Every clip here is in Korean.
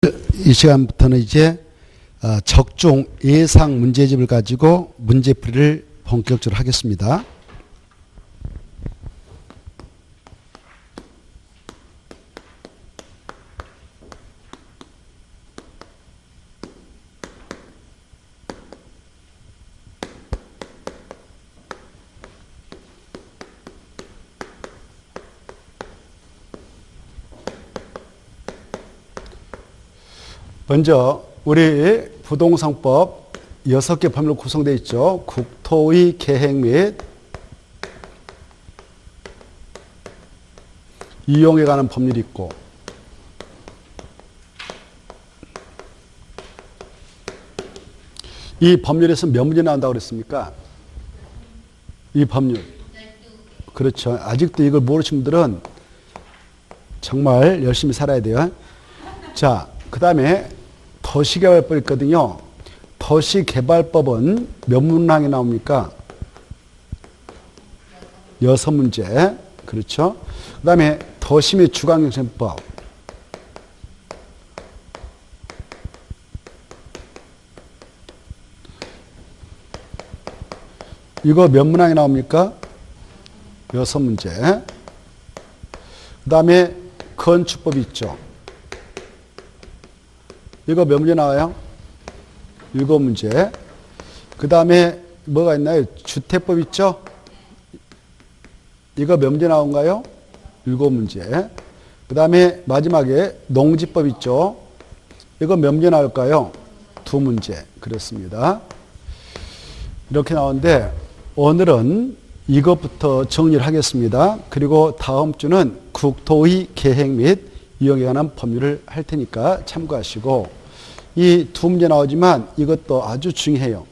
이 시간부터는 이제 적중 예상 문제집을 가지고 문제풀이를 본격적으로 하겠습니다. 먼저 우리 부동산법 6개 법률로 구성되어 있죠. 국토의 계획 및 이용에 관한 법률이 있고, 이 법률에서 몇 문제 나온다고 그랬습니까? 이 법률. 그렇죠. 아직도 이걸 모르신 분들은 정말 열심히 살아야 돼요. 자, 그 다음에 도시개발법 있거든요. 도시개발법은 몇 문항이 나옵니까? 6문제. 그렇죠. 그 다음에 도시 및 주거환경정책. 이거 몇 문항이 나옵니까? 6문제. 그 다음에 건축법이 있죠. 이거 몇 문제 나와요? 7문제. 그 다음에 뭐가 있나요? 주택법 있죠? 이거 몇 문제 나온가요? 7문제. 그 다음에 마지막에 농지법 있죠? 이거 몇 문제 나올까요? 2문제. 그렇습니다. 이렇게 나오는데 오늘은 이것부터 정리를 하겠습니다. 그리고 다음 주는 국토의 계획 및 이용에 관한 법률을 할 테니까 참고하시고, 이 2문제 나오지만 이것도 아주 중요해요.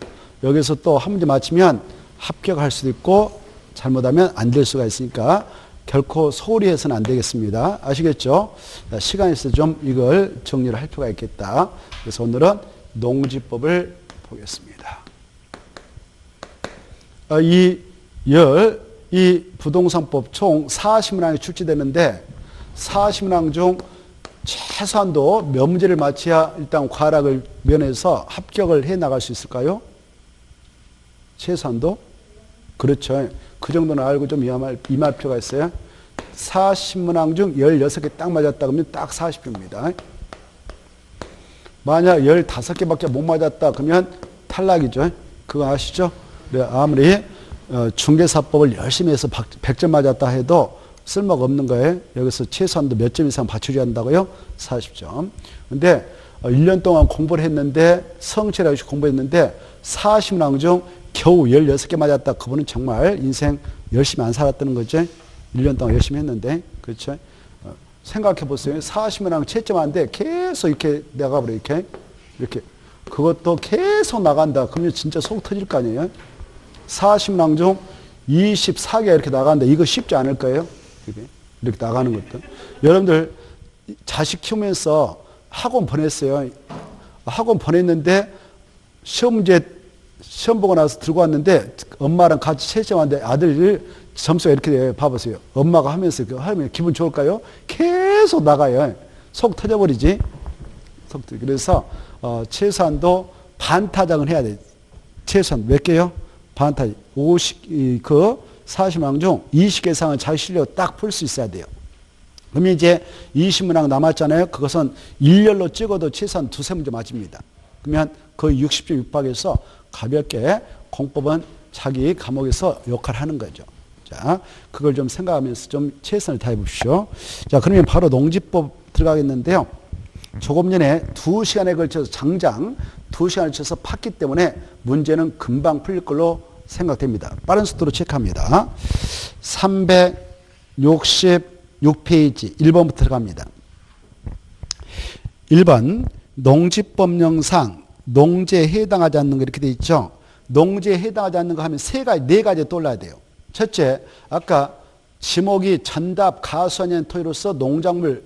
여기서 또 한 문제 맞히면 합격할 수도 있고 잘못하면 안 될 수가 있으니까 결코 소홀히 해서는 안 되겠습니다. 아시겠죠? 시간이 있어서 좀 이걸 정리를 할 필요가 있겠다. 그래서 오늘은 농지법을 보겠습니다. 이 부동산법 총 40문항이 출제되는데 40문항 중 최소한도 몇 문제를 맞춰야 일단 과락을 면해서 합격을 해 나갈 수 있을까요? 최소한도? 그렇죠. 그 정도는 알고 좀 임할 필요가 있어요. 40문항 중 16개 딱 맞았다 그러면 딱 40표입니다. 만약 15개밖에 못 맞았다 그러면 탈락이죠. 그거 아시죠? 아무리 중개사법을 열심히 해서 100점 맞았다 해도 쓸모가 없는 거예요. 여기서 최소한도 몇 점 이상 받쳐줘야 한다고요? 40점. 근데 1년 동안 공부를 했는데, 성취를 하고 공부했는데 40문항 중 겨우 16개 맞았다. 그분은 정말 인생 열심히 안 살았다는 거죠. 1년 동안 열심히 했는데. 그렇죠? 생각해 보세요. 40문항 채점하는데 계속 이렇게 나가버려. 이렇게. 그것도 계속 나간다. 그러면 진짜 속 터질 거 아니에요? 40문항 중 24개가 이렇게 나가는데 이거 쉽지 않을 거예요? 이렇게 나가는 것도. 여러분들 자식 키우면서 학원 보냈어요. 학원 보냈는데 시험 보고 나서 들고 왔는데 엄마랑 같이 채점하는데 아들이 점수가 이렇게 돼요. 봐보세요. 엄마가 하면서 하면 기분 좋을까요? 계속 나가요. 속 터져버리지. 그래서 최소한도 반타작은 해야 돼. 최소한 몇 개요? 반타작. 40문항 중 20개 이상은 자기 실력으로 딱 풀 수 있어야 돼요. 그러면 이제 20문항 남았잖아요. 그것은 일렬로 찍어도 최소한 2-3문제 맞습니다. 그러면 거의 60점 육박해서 가볍게 공법은 자기 과목에서 역할을 하는 거죠. 자, 그걸 좀 생각하면서 좀 최선을 다해 보십시오. 자, 그러면 바로 농지법 들어가겠는데요. 조금 전에 2시간에 걸쳐서 장장 2시간에 걸쳐서 팠기 때문에 문제는 금방 풀릴 걸로 생각됩니다. 빠른 속도로 체크합니다. 366페이지 1번부터 들어갑니다. 1번 농지법령상 농지에 해당하지 않는 거 이렇게 돼 있죠. 농지에 해당하지 않는 거 하면 네 가지 떠올라야 돼요. 첫째, 아까 지목이 전답 가수하는 토지로서 농작물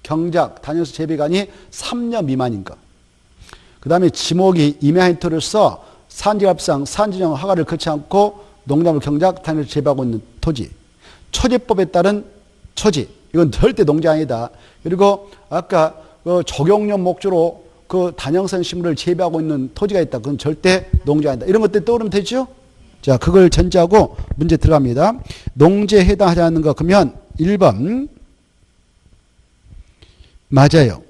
경작 단연수 재배관이 3년 미만인 거. 그 다음에 지목이 임야인 토지로서 산지합상 산지정 허가를 거치 않고 농작물 경작 단연수 재배하고 있는 토지. 초지법에 따른 초지. 이건 절대 농지 아니다. 그리고 아까 적용용 목조로 그 단양성 식물을 재배하고 있는 토지가 있다. 그건 절대 농지가 아니다. 이런 것들 떠오르면 되죠? 자, 그걸 전제하고 문제 들어갑니다. 농지에 해당하지 않는 거 그러면 1번 맞아요.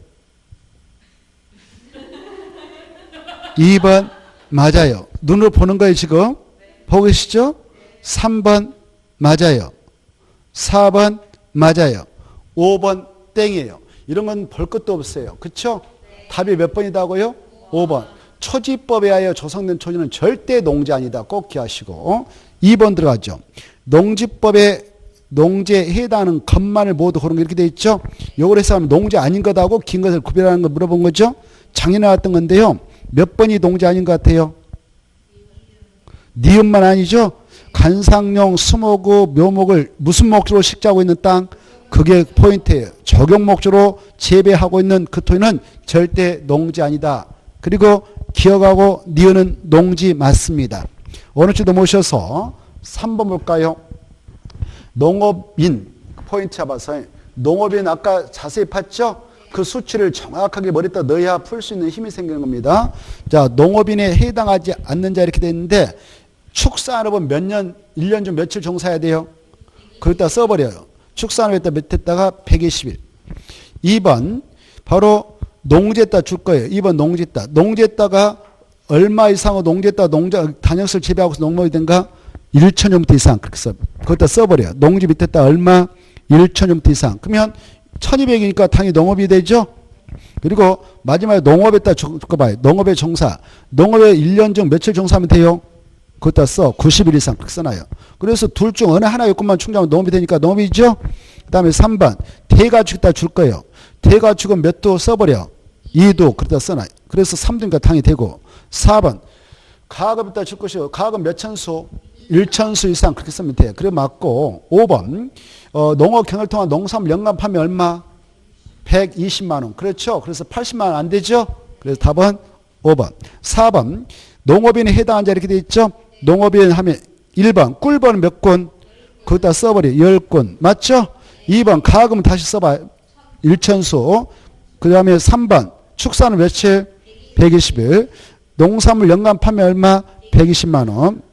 2번 맞아요. 눈으로 보는 거예요 지금. 보고 계시죠? 3번 맞아요. 4번 맞아요. 5번 땡이에요. 이런 건 볼 것도 없어요. 그렇죠? 답이 몇 번이다고요? 5번. 초지법에 하여 조성된 토지는 절대 농지 아니다. 꼭 기하시고. 2번 들어가죠. 농지법에 농지에 해당하는 것만을 모두 고른 게 이렇게 돼 있죠. 요걸 해석하면 농지 아닌 것하고 긴 것을 구별하는 걸 물어본 거죠. 작년에 나왔던 건데요. 몇 번이 농지 아닌 것 같아요? 니은만 아니죠. 간상용, 수목우, 묘목을 무슨 목조로 식재하고 있는 땅? 그게 포인트예요. 적용 목조로 재배하고 있는 그 토지는 절대 농지 아니다. 그리고 기억하고 니은은 농지 맞습니다. 어느 쪽도 모셔서 3번 볼까요? 농업인 포인트 잡아서 농업인 아까 자세히 봤죠? 그 수치를 정확하게 머리에다 넣어야 풀 수 있는 힘이 생기는 겁니다. 자, 농업인에 해당하지 않는 자 이렇게 돼 있는데 축산업은 몇 년, 1년 중 며칠 종사해야 돼요? 거기다 써버려요. 축산업에다 밑에다가 120일. 2번 바로 농지에다 줄 거예요. 2번 농지에다. 농지에다가 얼마 이상의 농지에다 단양수를 재배하고서 농업이 된가? 1,000제곱미터 이상. 그렇게 써. 거기다 써버려요. 농지 밑에다 얼마? 1,000제곱미터 이상. 그러면 1200이니까 당연히 농업이 되죠. 그리고 마지막에 농업에다 봐요. 농업의 종사. 농업에 1년 중 며칠 종사하면 돼요? 그것다 써. 90일 이상 그렇게 써놔요. 그래서 둘 중 어느 하나 요건만 충족하면 농업이 되니까 농업이죠. 그 다음에 3번. 대가축에다 줄 거예요. 대가축은 몇 도 써버려? 2도 그러다 써놔요. 그래서 3도니까 당연히 되고. 4번. 가학업에다 줄 것이요. 가학은 몇 천수? 1천수 이상 그렇게 쓰면 돼요. 그래 맞고. 5번. 농업 경영을 통한 농산물 연간 판매 얼마? 120만 원. 그렇죠. 그래서 80만 원 안 되죠. 그래서 답은 5번. 4번. 농업인에 해당한 자 이렇게 돼 있죠. 농업인 하면 1번. 꿀벌은 몇 권? 거기다 써버려. 10권. 맞죠? 2번. 가학은 다시 써봐요. 1천수. 그 다음에 3번. 축사는 며칠? 120일. 농산물 연간 판매 얼마? 120만 원.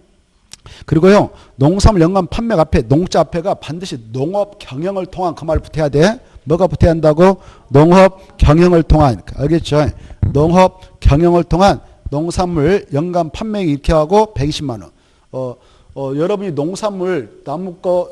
그리고요. 농산물 연간 판매 앞에 농자 앞에가 반드시 농업 경영을 통한 그 말을 붙여야 돼. 뭐가 붙어야 한다고? 농업 경영을 통한. 알겠죠? 농업 경영을 통한 농산물 연간 판매액 이렇게 하고 120만 원. 여러분이 농산물 나무 거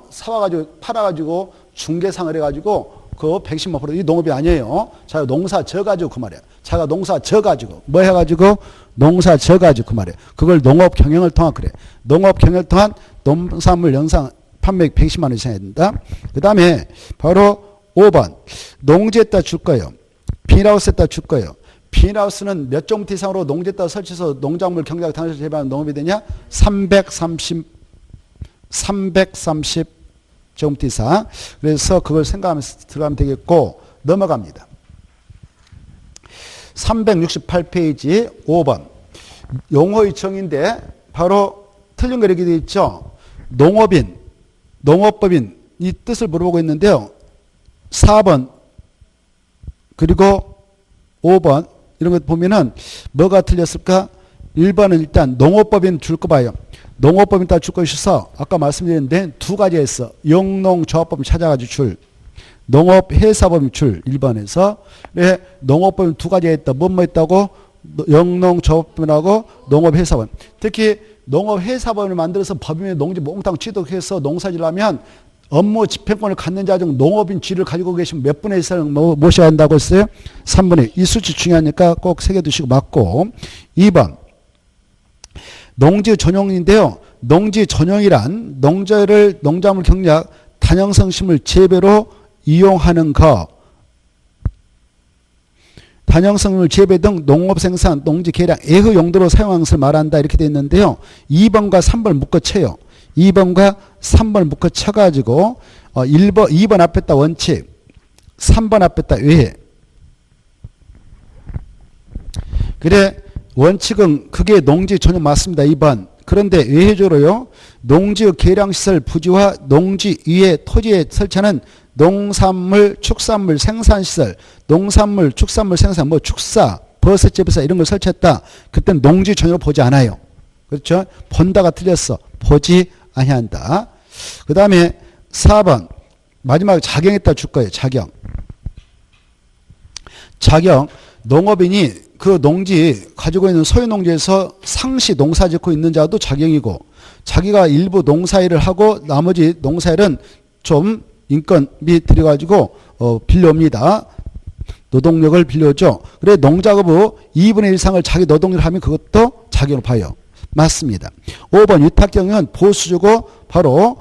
사와가지고 팔아가지고 중개상을 해가지고 그 110만 프로 이 농업이 아니에요. 자가 농사 져가지고 그 말이에요. 자가 농사 져가지고 뭐 해가지고 농사 져가지고 그 말이에요. 그걸 농업 경영을 통한 그래. 농업 경영을 통한 농산물 연상 판매액 110만 원 이상 해야 된다. 그 다음에 바로 5번 농지에다 줄 거예요. 비닐하우스에다 줄 거예요. 비닐하우스는 몇 제곱미터 이상으로 농지에다 설치해서 농작물 경작을 당해서 재배하는 농업이 되냐? 330 제곱미터 이상. 그래서 그걸 생각하면서 들어가면 되겠고 넘어갑니다. 368페이지 5번 용어의 정의인데 바로 틀린 거 이렇게 되어 있죠. 농업인, 농업법인 이 뜻을 물어보고 있는데요. 4번 그리고 5번 이런 것 보면은 뭐가 틀렸을까? 1번은 일단 농업법인 줄 거 봐요. 농업법인 다 줄 것이어서 아까 말씀드렸는데 두 가지 했어. 영농조합법인 찾아가지고 줄. 농업회사법인 줄 1번에서 네, 농업법인 두 가지 했다. 뭐 했다고? 영농조합법인하고 농업회사법인. 특히 농업회사법인을 만들어서 법인의 농지 몽땅 취득해서 농사지를 하면 업무 집행권을 갖는 자 중 농업인 지위를 가지고 계시면 몇 분의 1을 모셔야 한다고 했어요? 3분의 1. 이 수치 중요하니까 꼭 새겨두시고 맞고. 2번. 농지 전용인데요. 농지 전용이란 농자를 농작물 경작 단형성식물 재배로 이용하는 것. 단형성물 재배 등 농업생산, 농지 개량, 애호 용도로 사용하는 것을 말한다. 이렇게 되어 있는데요. 2번과 3번을 묶어쳐요. 2번과 3번을 묶어쳐가지고 2번 앞에다 원칙, 3번 앞에다 외해. 그래 원칙은 그게 농지 전용 맞습니다. 2번. 그런데 외해조로요. 농지의 계량시설 부지와 농지 위에 토지에 설치하는 농산물, 축산물 생산시설, 농산물, 축산물 생산, 뭐 축사, 버섯집에서 이런 걸 설치했다. 그때는 농지 전혀 보지 않아요. 그렇죠? 본다가 틀렸어. 보지 아니한다. 그 다음에 4번. 마지막에 작용했다 줄 거예요. 작용. 작용. 농업인이 그 농지 가지고 있는 소유 농지에서 상시 농사 짓고 있는 자도 작용이고 자기가 일부 농사일을 하고 나머지 농사일은 좀 인건비 들여가지고 빌려옵니다. 노동력을 빌려줘. 그래 농작업의 2분의 1 이상을 자기 노동력을 하면 그것도 작용을 봐요. 맞습니다. 5번 위탁경영은 보수주고 바로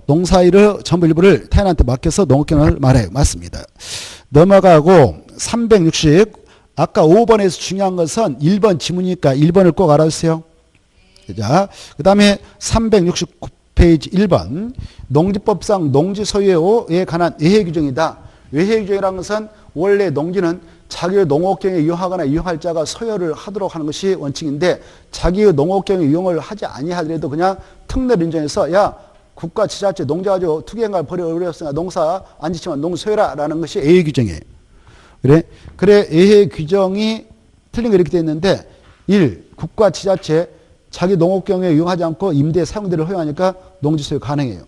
농사일을 전부 일부를 타인한테 맡겨서 농업경영을 말해요. 맞습니다. 넘어가고 360 아까 5번에서 중요한 것은 1번 지문이니까 1번을 꼭 알아주세요. 자, 그 다음에 369페이지 1번 농지법상 농지 소유에 관한 외해 규정이다. 외해 규정이라는 것은 원래 농지는 자기의 농업경영에 이용하거나 이용할 자가 소유를 하도록 하는 것이 원칙인데 자기의 농업경영에 이용을 하지 아니하더라도 그냥 특례를 인정해서 야 국가 지자체 농지 가지고 투기행위를 벌여버렸으니까 농사 안 짓지만 농지 소유라 라는 것이 외해 규정이에요. 그래 외해 규정이 틀린 게 이렇게 되어 있는데 1. 국가 지자체 자기 농업경영에 이용하지 않고 임대 사용대를 허용하니까 농지 소유 가능해요.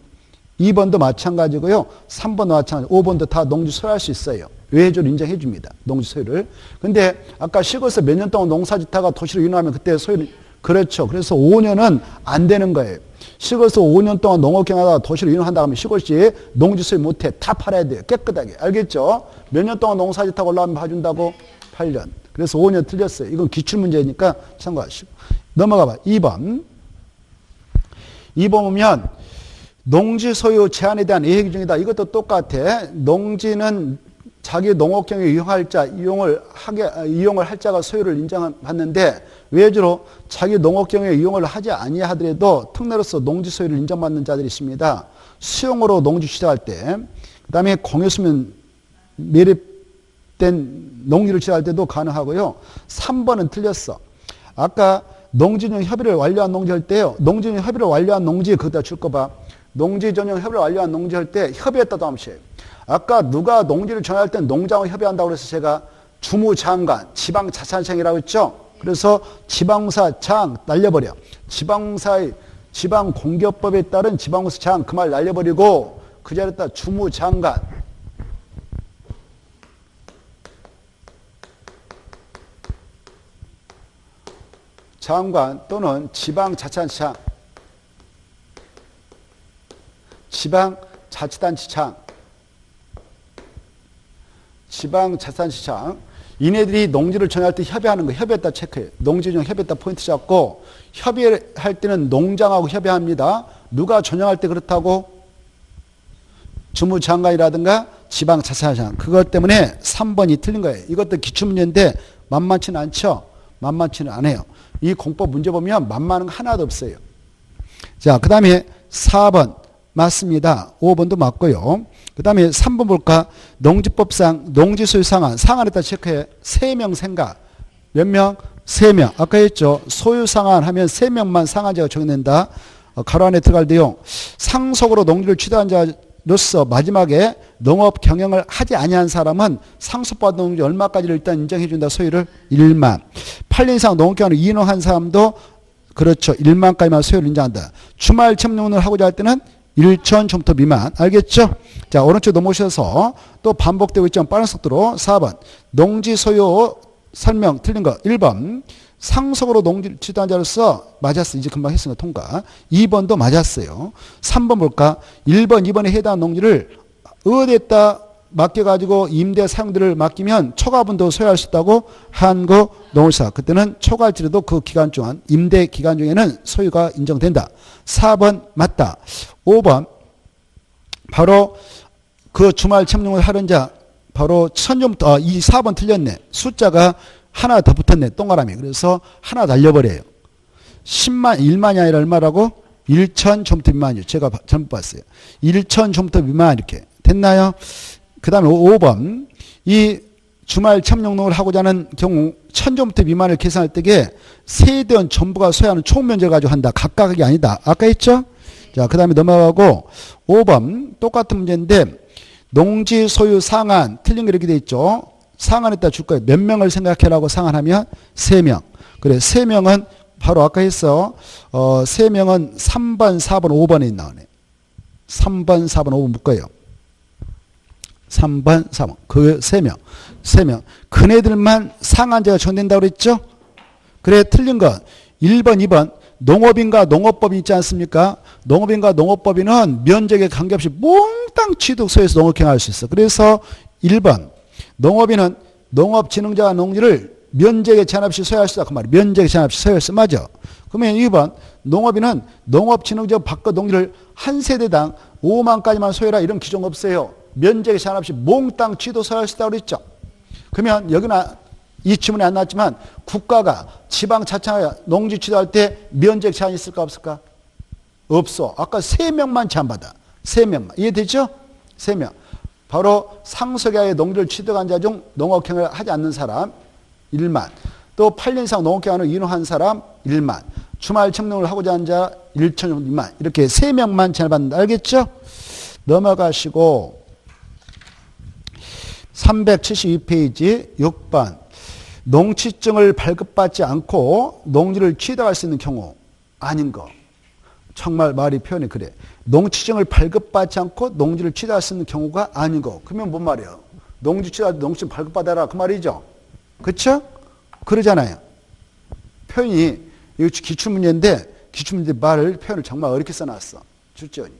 2번도 마찬가지고요. 3번도 마찬가지, 5번도 다 농지 소유할 수 있어요. 외해조를 인정해 줍니다. 농지 소유를. 근데 아까 시골에서 몇 년 동안 농사 짓다가 도시로 이동하면 그때 소유를 그렇죠. 그래서 5년은 안 되는 거예요. 시골에서 5년 동안 농업경영하다가 도시로 이동한다 하면 시골시 농지 소유 못해. 다 팔아야 돼요. 깨끗하게. 알겠죠? 몇 년 동안 농사 짓다가 올라가면 봐준다고? 8년. 그래서 5년 틀렸어요. 이건 기출문제니까 참고하시고. 넘어가 봐. 2번. 2번 보면 농지 소유 제한에 대한 외해 규정이다. 이것도 똑같아. 농지는 자기 농업경영에 이용할 자, 이용을 할 자가 소유를 인정받는데 외주로 자기 농업경영에 이용을 하지 아니하더라도 특례로서 농지 소유를 인정받는 자들이 있습니다. 수용으로 농지 취득할 때, 그 다음에 공유수면 매립된 농지를 취득할 때도 가능하고요. 3번은 틀렸어. 아까 농지전용 협의를 완료한 농지 할 때요. 농지전용 협의를 완료한 농지 거기다 줄 거 봐. 농지전용 협의를 완료한 농지 할 때 협의했다도 함시에요. 아까 누가 농지를 전할 때 농장을 협의한다고 그래서 제가 주무장관, 지방자치단체장이라고 했죠. 그래서 지방사장 날려버려. 지방공기업법에 따른 지방사장 그 말 날려버리고 그 자리에다 주무장관. 장관 또는 지방자치단체장, 지방자치단체장, 지방자치단체장. 이네들이 농지를 정할 때 협의하는 거 협의했다 체크해요. 농지정 협의했다 포인트 잡고 협의할 때는 농장하고 협의합니다. 누가 전용할 때 그렇다고? 주무장관이라든가 지방자치단체장. 그것 때문에 3번이 틀린 거예요. 이것도 기출문제인데 만만치는 않죠. 만만치는 않아요. 이 공법 문제 보면 만만한 거 하나도 없어요. 자, 그 다음에 4번 맞습니다. 5번도 맞고요. 그 다음에 3번 볼까? 농지법상 농지소유 상한에다 체크해. 3명 생각. 몇 명? 3명. 아까 했죠. 소유 상한 하면 3명만 상한제가 적용된다. 가로 안에 들어갈 내용. 상속으로 농지를 취득한 자로서 마지막에 농업 경영을 하지 아니한 사람은 상속받은 농지 얼마까지를 일단 인정해 준다. 소유를 1만. 8년 이상 농업 경영을 이용한 사람도 그렇죠. 1만까지만 소유를 인정한다. 주말 점용을 하고자 할 때는 1,000제곱미터 미만. 알겠죠? 자, 오른쪽 넘어오셔서 또 반복되고 있지만 빠른 속도로 4번. 농지 소유 설명 틀린 거 1번. 상속으로 농지를 취득한 자로서 맞았어. 이제 금방 했으니까 통과. 2번도 맞았어요. 3번 볼까? 1번, 2번에 해당하는 농지를 어디에다 맡겨가지고 임대 사용들을 맡기면 초과분도 소유할 수 있다고? 한국농업사. 그때는 초과할지라도 그 기간 동안 임대 기간 중에는 소유가 인정된다. 4번 맞다. 5번 바로 그 주말 점용을 하는 자 바로 1000제곱미터 이 4번 틀렸네. 숫자가 하나 더 붙었네. 동그라미. 그래서 하나 날려버려요. 10만 1만이 아니라 얼마라고? 1,000제곱미터 미만이요. 제가 잘못 봤어요. 1,000제곱미터 미만 이렇게 됐나요? 그 다음에 5번 이 주말 체험용농을 하고자 하는 경우 1000제곱미터 미만을 계산할 때에 세대원 전부가 소유하는 총 면적을 가지고 한다. 각각이 아니다. 아까 했죠? 자, 그 다음에 넘어가고 5번 똑같은 문제인데 농지 소유 상한 틀린 게 이렇게 돼 있죠. 상한에다 줄 거예요. 몇 명을 생각해라고 상한하면 3명. 그래 3명은 바로 아까 했어. 3명은 3번, 4번, 5번에 나오네. 3번, 4번, 5번 묶어요. 3번, 4번. 그 3명. 3명. 그네들만 상한제가 적용된다고 그랬죠? 그래, 틀린 건 1번, 2번. 농업인과 농업법인 있지 않습니까? 농업인과 농업법인은 면적에 관계없이 몽땅 취득소에서 농업행할 수 있어. 그래서 1번. 농업인은 농업진흥자가 농지를 면적에 제한 없이 소유할 수 있다. 그 말이야. 면적에 제한 없이 소유할 수 맞아. 그러면 2번. 농업인은 농업진흥자 바깥 농지를 한 세대당 5만까지만 소유하라. 이런 규정 없어요. 면적에 제한 없이 몽땅 취득 소유할 수 있다고 그랬죠. 그러면 여기는 이 질문이 안 나왔지만 국가가 지방자치가 농지 취득할 때 면적 제한이 있을까 없을까? 없어. 아까 3명만 제한받아. 3명만. 이해되죠? 3명. 바로 상속야의 농지를 취득한 자 중 농업경영을 하지 않는 사람 1만. 또 8년 이상 농업경영을 인허한 사람 1만. 주말 청농을 하고자 하는 자 1,000만. 이렇게 3명만 제한받는다. 알겠죠? 넘어가시고 372페이지 6번. 농취증을 발급받지 않고 농지를 취득할 수 있는 경우 아닌 거. 정말 말이 표현이 그래. 농취증을 발급받지 않고 농지를 취득할 수 있는 경우가 아닌 거. 그러면 뭔 말이에요? 농지 취득할 때 농취증 발급받아라. 그 말이죠. 그렇죠? 그러잖아요. 표현이 이거 기출문제인데 기출문제 말을 표현을 정말 어렵게 써놨어. 출제원이.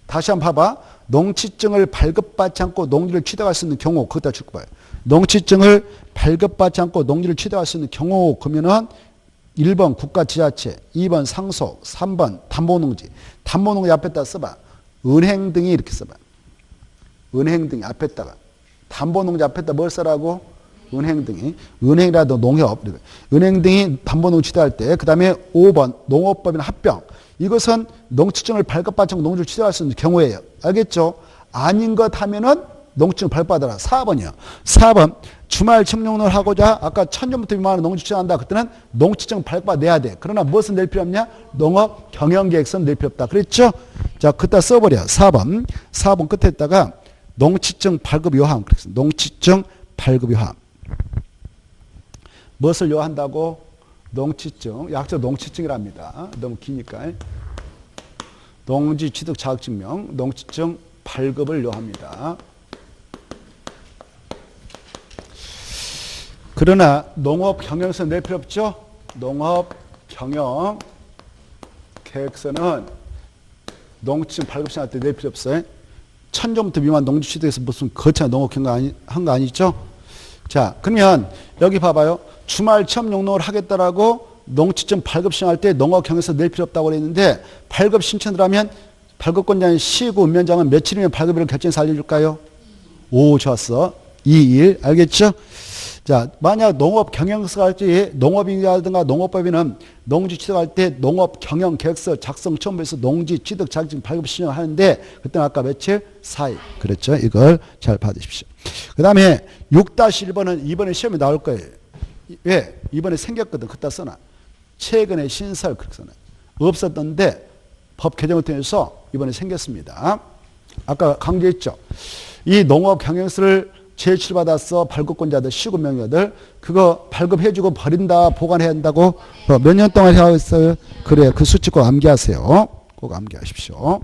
다시 한번 봐봐. 농취증을 발급받지 않고 농지를 취득할 수 있는 경우 그것다 줄 거예요. 농취증을 발급받지 않고 농지를 취득할 수 있는 경우 그러면은 1번 국가지자체, 2번 상속, 3번 담보농지. 담보농지 앞에다 써봐. 은행 등이 이렇게 써봐. 은행 등이 앞에다가. 담보농지 앞에다 뭘 써라고? 은행 등이. 은행이라도 농협. 은행 등이 담보농지 취득할 때. 그 다음에 5번 농업법인 합병. 이것은 농취증을 발급받지 않고 농지를 취득할 수 있는 경우예요. 알겠죠? 아닌 것 하면은 농취증을 발급받아라. 4번이요. 4번 주말 청농을 하고자 아까 1000제곱미터 미만의 농지 취득한다. 그때는 농취증 발급받아내야 돼. 그러나 무엇은 낼 필요 없냐? 농업 경영계획서는 낼 필요 없다. 그랬죠? 자, 그따 써버려. 4번. 4번 끝에다가 농취증 발급 요함. 그랬어. 농취증 발급 요함. 무엇을 요한다고? 농취증. 약자 농취증이랍니다. 너무 기니까. 농지 취득 자격증명, 농취증 발급을 요합니다. 그러나 농업 경영서 낼 필요 없죠? 농업 경영 계획서는 농취증 발급 시행할 때 낼 필요 없어요. 1000제곱미터 미만 농지 취득해서 무슨 거창한 농업 경영 한 거 아니죠? 자, 그러면 여기 봐봐요. 주말 체험 용농을 하겠다라고 농취증 발급 신청할 때 농업 경영서 낼 필요 없다고 그랬는데 발급 신청을 하면 발급권자인 시구 운면장은 며칠이면 발급일을 결정해서 알려줄까요? 오, 좋았어. 2일. 알겠죠? 자, 만약 농업 경영서 할 때 농업인이라든가 농업법인은 농지 취득할 때 농업 경영 계획서 작성 첨부해서 농지 취득 자격증 발급 신청하는데 그때는 아까 며칠? 4일. 그렇죠? 이걸 잘 받으십시오. 그 다음에 6-1번은 이번에 시험에 나올 거예요. 왜? 이번에 생겼거든. 그따 써놔. 최근에 신설 그렇게 써놔. 없었던데 법 개정을 통해서 이번에 생겼습니다. 아까 강조했죠. 이 농업 경영서를 제출받았어. 발급권자들, 시군명료들. 그거 발급해주고 버린다, 보관해야 한다고 몇 년 동안 해왔어요? 그래, 그 수치 꼭 암기하세요. 꼭 암기하십시오.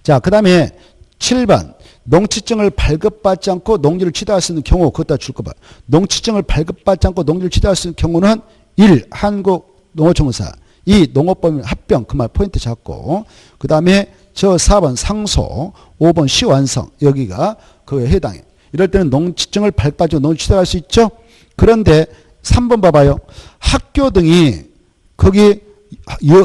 자, 그 다음에 7번. 농취증을 발급받지 않고 농지를 취득할 수 있는 경우, 그것다 줄 거 봐. 농취증을 발급받지 않고 농지를 취득할 수 있는 경우는 1. 한국농어청사 2. 농업법인 합병, 그 말 포인트 잡고. 그 다음에 저 4번 상소, 5번 시완성, 여기가 그에 해당해. 이럴 때는 농취증을 발급받지 않고 농지를 취득할 수 있죠. 그런데 3번 봐봐요. 학교 등이 거기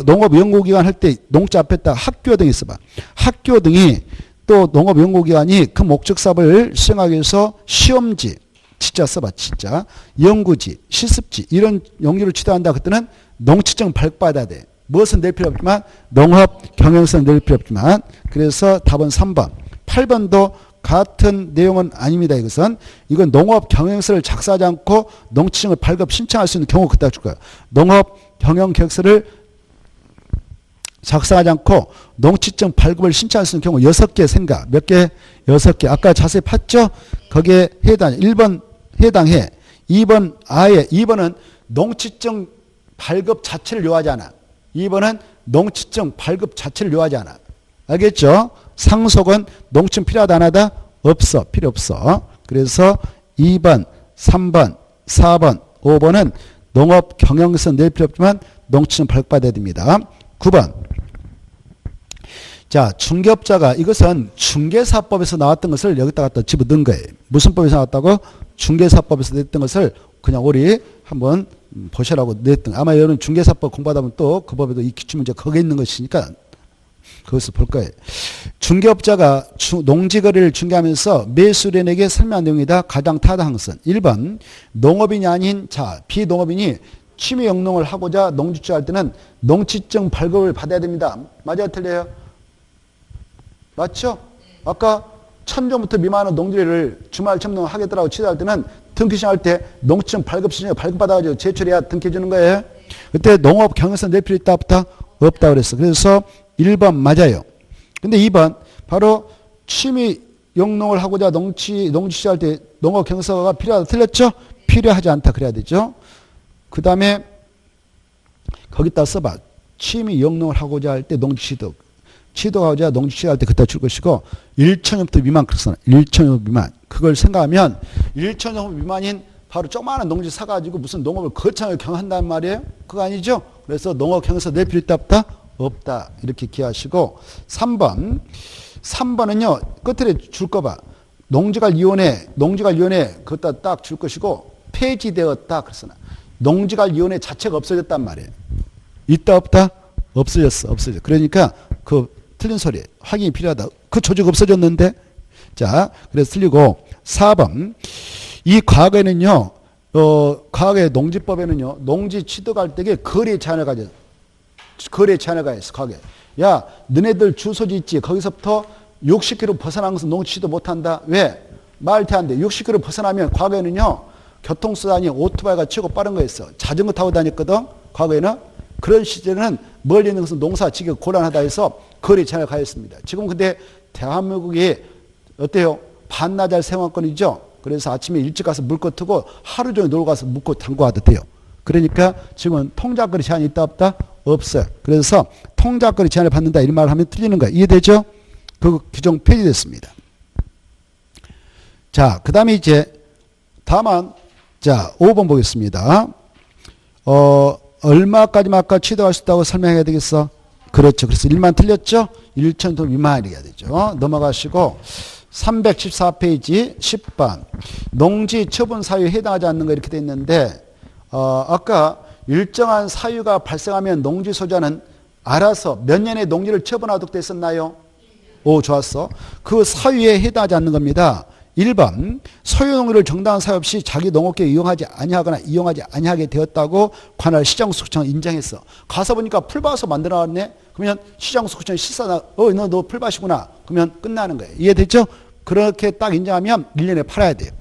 농업연구기관 할 때 농자 앞에다 학교 등이 써봐. 학교 등이 또 농업연구기관이 그 목적 사업을 수행하기 위해서 시험지, 진짜 써봐, 진짜. 연구지, 실습지, 이런 용지를 취득한다. 그때는 농취증 발급받아야 돼. 무엇은 낼 필요 없지만, 농업 경영서는 낼 필요 없지만, 그래서 답은 3번. 8번도 같은 내용은 아닙니다. 이건 농업 경영서를 작성하지 않고 농지증을 발급 신청할 수 있는 경우 그따 줄 거예요. 농업 경영 계획서를 작성하지 않고 농지증 발급을 신청할 수 있는 경우 6개 생각. 몇 개? 6개. 아까 자세히 봤죠? 거기에 해당. 1번 해당해. 2번 아예. 2번은 농지증 발급 자체를 요하지 않아. 2번은 농지증 발급 자체를 요하지 않아. 알겠죠? 상속은 농지증 필요하다 안 하다? 없어. 필요 없어. 그래서 2번, 3번, 4번, 5번은 농업 경영서 낼 필요 없지만 농지증 발급받아야 됩니다. 9번. 자, 중개업자가 이것은 중개사법에서 나왔던 것을 여기다 갖다 집어넣은 거예요. 무슨 법에서 나왔다고? 중개사법에서 냈던 것을 그냥 우리 한번 보시라고 냈던. 아마 여러분 중개사법 공부하다 보면 또 그 법에도 이 기출문제 거기에 있는 것이니까 그것을 볼 거예요. 중개업자가 농지거래를 중개하면서 매수인에게 설명한 내용이다. 가장 타당한 것은 1번 농업인이 아닌 자 비농업인이 취미 영농을 하고자 농지주할 때는 농지증 발급을 받아야 됩니다. 맞아요? 틀려요? 맞죠? 아까 1000종부터 미만의 농지를 주말 점농을 하겠다라고 취소할 때는 등기 신청할 때 농지증 발급 신청을 발급받아가지고 제출해야 등기해 주는 거예요. 그때 농업 경영서 낼 필요 있다 없다? 없다 그랬어. 그래서 1번 맞아요. 근데 2번 바로 취미 영농을 하고자 농지 취소할 때 농업 경영서가 필요하다 틀렸죠? 필요하지 않다 그래야 되죠. 그 다음에 거기다 써봐. 취미 영농을 하고자 할 때 농지 취득하고자 농지 취득할 때 그때 줄 것이고 1,000평 미만 그렇게 써. 1,000평 미만. 그걸 생각하면 1,000평 미만인 바로 조그마한 농지 사가지고 무슨 농업을 거창하게 경한단 말이에요. 그거 아니죠? 그래서 농업 경영서 낼 필요 있다 없다? 없다. 이렇게 기하시고 3번. 3번은요. 끝에 줄 거 봐. 농지관위원회 그것다 딱 줄 것이고 폐지되었다. 그래서 농지관위원회 자체가 없어졌단 말이에요. 있다 없다? 없어졌어. 그러니까 그 틀린 소리 확인이 필요하다. 그 조직 없어졌는데. 자, 그래서 틀리고 4번. 이 과거에는요. 과거의 농지법에는요. 농지 취득할 때에 거래 제한을 가졌어. 과거에. 야, 너네들 주소지 있지. 거기서부터 60km 벗어난 것은 농지 취득 못한다. 왜? 말대한데 60km 벗어나면 과거에는요. 교통수단이 오토바이가 최고 빠른 거였어. 자전거 타고 다녔거든. 과거에는. 그런 시절에는 멀리 있는 것은 농사 지기가 곤란하다 해서 거래 제한을 가했습니다. 지금 근데 대한민국이 어때요? 반나절 생활권이죠. 그래서 아침에 일찍 가서 물고 트고 하루 종일 놀고 가서 묵고 담궈도 돼요. 그러니까 지금은 통작거래 제한이 있다 없다? 없어요. 그래서 통작거래 제한을 받는다 이런 말을 하면 틀리는 거예요. 이해되죠? 그 규정 폐지됐습니다. 자, 그 다음에 이제 다만 자 5번 보겠습니다. 얼마까지만 아까 취득할 수 있다고 설명해야 되겠어? 그렇죠. 그래서 1만 틀렸죠? 1,000평 미만이어야 되죠. 넘어가시고 314페이지 10번 농지 처분 사유에 해당하지 않는 거 이렇게 돼 있는데 아까 일정한 사유가 발생하면 농지 소유자는 알아서 몇 년에 농지를 처분하도록 됐었나요? 오, 좋았어. 그 사유에 해당하지 않는 겁니다. 1번 소유 농지를 정당한 사유 없이 자기 농업계에 이용하지 아니하거나 이용하지 아니하게 되었다고 관할 시장소득청은 인정했어. 가서 보니까 풀밭으로 만들어놨네. 그러면 시장소득청이 실사나 너 풀밭이구나. 그러면 끝나는 거예요. 이해됐죠? 그렇게 딱 인정하면 1년에 팔아야 돼요.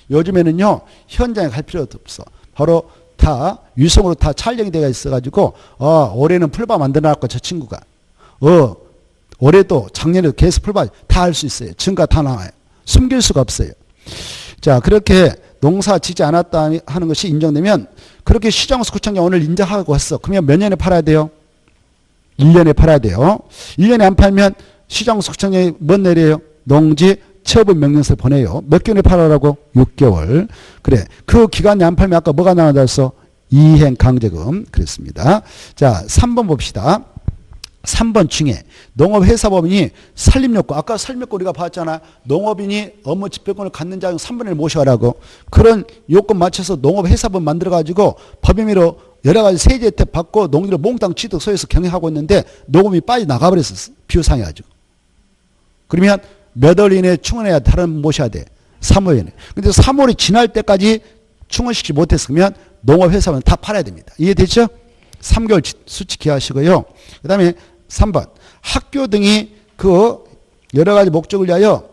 요즘에는요 현장에 갈 필요도 없어. 바로 다 유성으로 다 촬영이 되어 있어가지고 올해는 풀밭 만들어놨고 저 친구가 올해도 작년에도 계속 풀밭 다 할 수 있어요. 증거 다 나와요. 숨길 수가 없어요. 자, 그렇게 농사 지지 않았다 하는 것이 인정되면 그렇게 시장소득청이 오늘 인정하고 왔어. 그러면 몇 년에 팔아야 돼요? 1년에 팔아야 돼요. 1년에 안 팔면 시장소득청이 뭔 내려요? 농지 처분 명령서를 보내요. 몇 개월에 팔아라고? 6개월. 그래. 그 기간에 안 팔면 아까 뭐가 나온다 했어? 이행 강제금. 그랬습니다. 자, 3번 봅시다. 3번 중에 농업회사법인이 설립요건, 아까 설립요건 우리가 봤잖아. 농업인이 업무 집행권을 갖는 자 중 3분의 1 모셔라고. 그런 요건 맞춰서 농업회사법 만들어가지고 법인으로 여러 가지 세제 혜택 받고 농지를 몽땅 취득 소유해서 경영하고 있는데 녹음이 빠져나가버렸어. 비효상해가지고. 그러면 몇 월 이내에 충원해야 다른 모셔야 돼. 3월 이내. 근데 3월이 지날 때까지 충원시키지 못했어. 그러면 농업회사는 다 팔아야 됩니다. 이해되죠? 3개월 수치 기하시고요. 그 다음에 3번. 학교 등이 그 여러 가지 목적을 위하여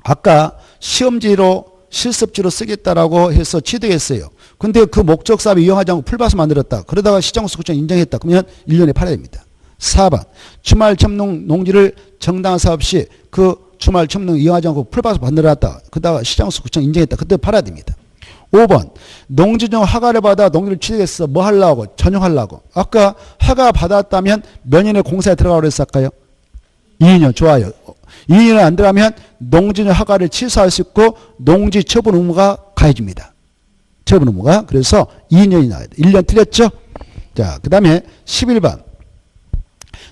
아까 시험지로 실습지로 쓰겠다라고 해서 취득했어요. 근데 그 목적 사업에 이용하지 않고 풀밭을 만들었다. 그러다가 시장구청 인정했다. 그러면 1년에 팔아야 됩니다. 4번 주말 첨농 농지를 정당한 사업 시 그 주말 첨농 이용하지 않고 풀밭을 만들었다. 그러다가 시장구청 인정했다. 그때 팔아야 됩니다. 5번 농지종 허가를 받아 농지를 취득했어. 뭐 하려고? 전용하려고. 아까 허가 받았다면 몇 년에 공사에 들어가라고 했을까요? 2년. 좋아요. 2년을 안 들어가면 농지종 허가를 취소할 수 있고 농지 처분 의무가 가해집니다. 처분 의무가. 그래서 2년이 나와야 돼. 1년 틀렸죠? 자, 그 다음에 11번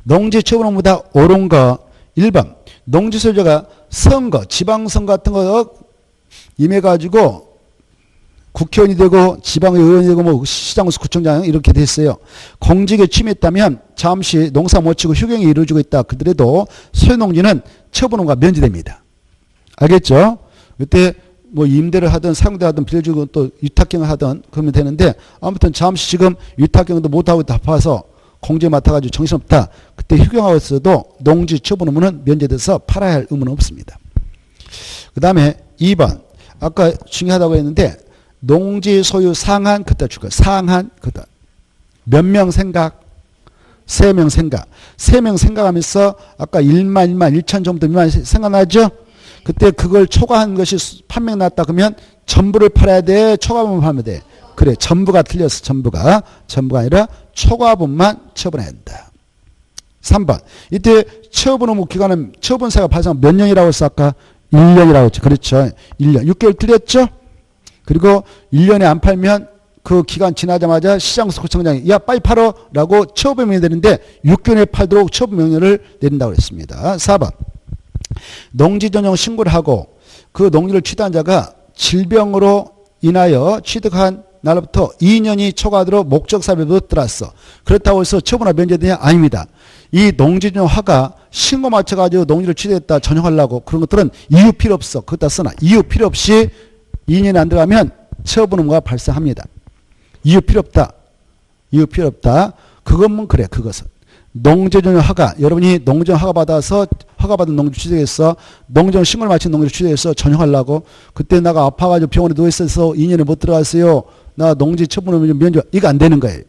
농지 처분 의무다 옳은 거. 1번 농지 소유자가 선거, 지방선거 같은 거 임해가지고 국회의원이 되고 지방의원이 되고 뭐 시장구청장 이렇게 됐어요. 공직에 취임했다면 잠시 농사 못 치고 휴경이 이루어지고 있다. 그들에도 소유농지는 처분의무가 면제됩니다. 알겠죠? 그때 뭐 임대를 하든 상대 하든 빌려주고 또 위탁경을 하든 그러면 되는데 아무튼 잠시 지금 위탁경도 못하고 답아서 공제 맡아가지고 정신없다. 그때 휴경하고 있어도 농지 처분 의무는 면제돼서 팔아야 할 의무는 없습니다. 그 다음에 2번 아까 중요하다고 했는데 농지 소유 상한 그다 줄까? 상한 그다. 몇 명 생각? 3명 생각. 3명 생각하면서 아까 1만 1천 정도 미만 생각나죠? 그때 그걸 초과한 것이 판명 났다 그러면 전부를 팔아야 돼? 초과분만 팔면 돼? 그래. 전부가 틀렸어. 전부가 아니라 초과분만 처분해야 한다. 3번 이때 처분 의무 기간은 처분사가 발생한 몇 년이라고 했어? 아까 1년이라고 했죠. 그렇죠. 1년. 6개월 틀렸죠? 그리고 1년에 안 팔면 그 기간 지나자마자 시장구청장이 야 빨리 팔어 라고 처분명령이 되는데 6개월에 팔도록 처분명령을 내린다고 했습니다. 4번 농지 전용 신고를 하고 그 농지를 취득한 자가 질병으로 인하여 취득한 날부터 2년이 초과하도록 목적사업에 들어왔어. 그렇다고 해서 처분화 면제되냐? 아닙니다. 이 농지 전용 허가 신고 맞춰가지고 농지를 취득했다 전용하려고 그런 것들은 이유 필요 없어. 그것다 써놔. 이유 필요 없이 2년이 안 들어가면 처분 의무가 발생합니다. 이유 필요 없다. 이유 필요 없다. 그것만 그래. 그것은. 농지전용 허가. 여러분이 농지전 허가 받아서 허가받은 농지 취득해서 농지전 신고를 마친 농지를 취득해서 전용하려고 그때 나가 아파가지고 병원에 누워있어서 2년에 못 들어갔어요. 나 농지 처분 의무 면제. 이거 안 되는 거예요.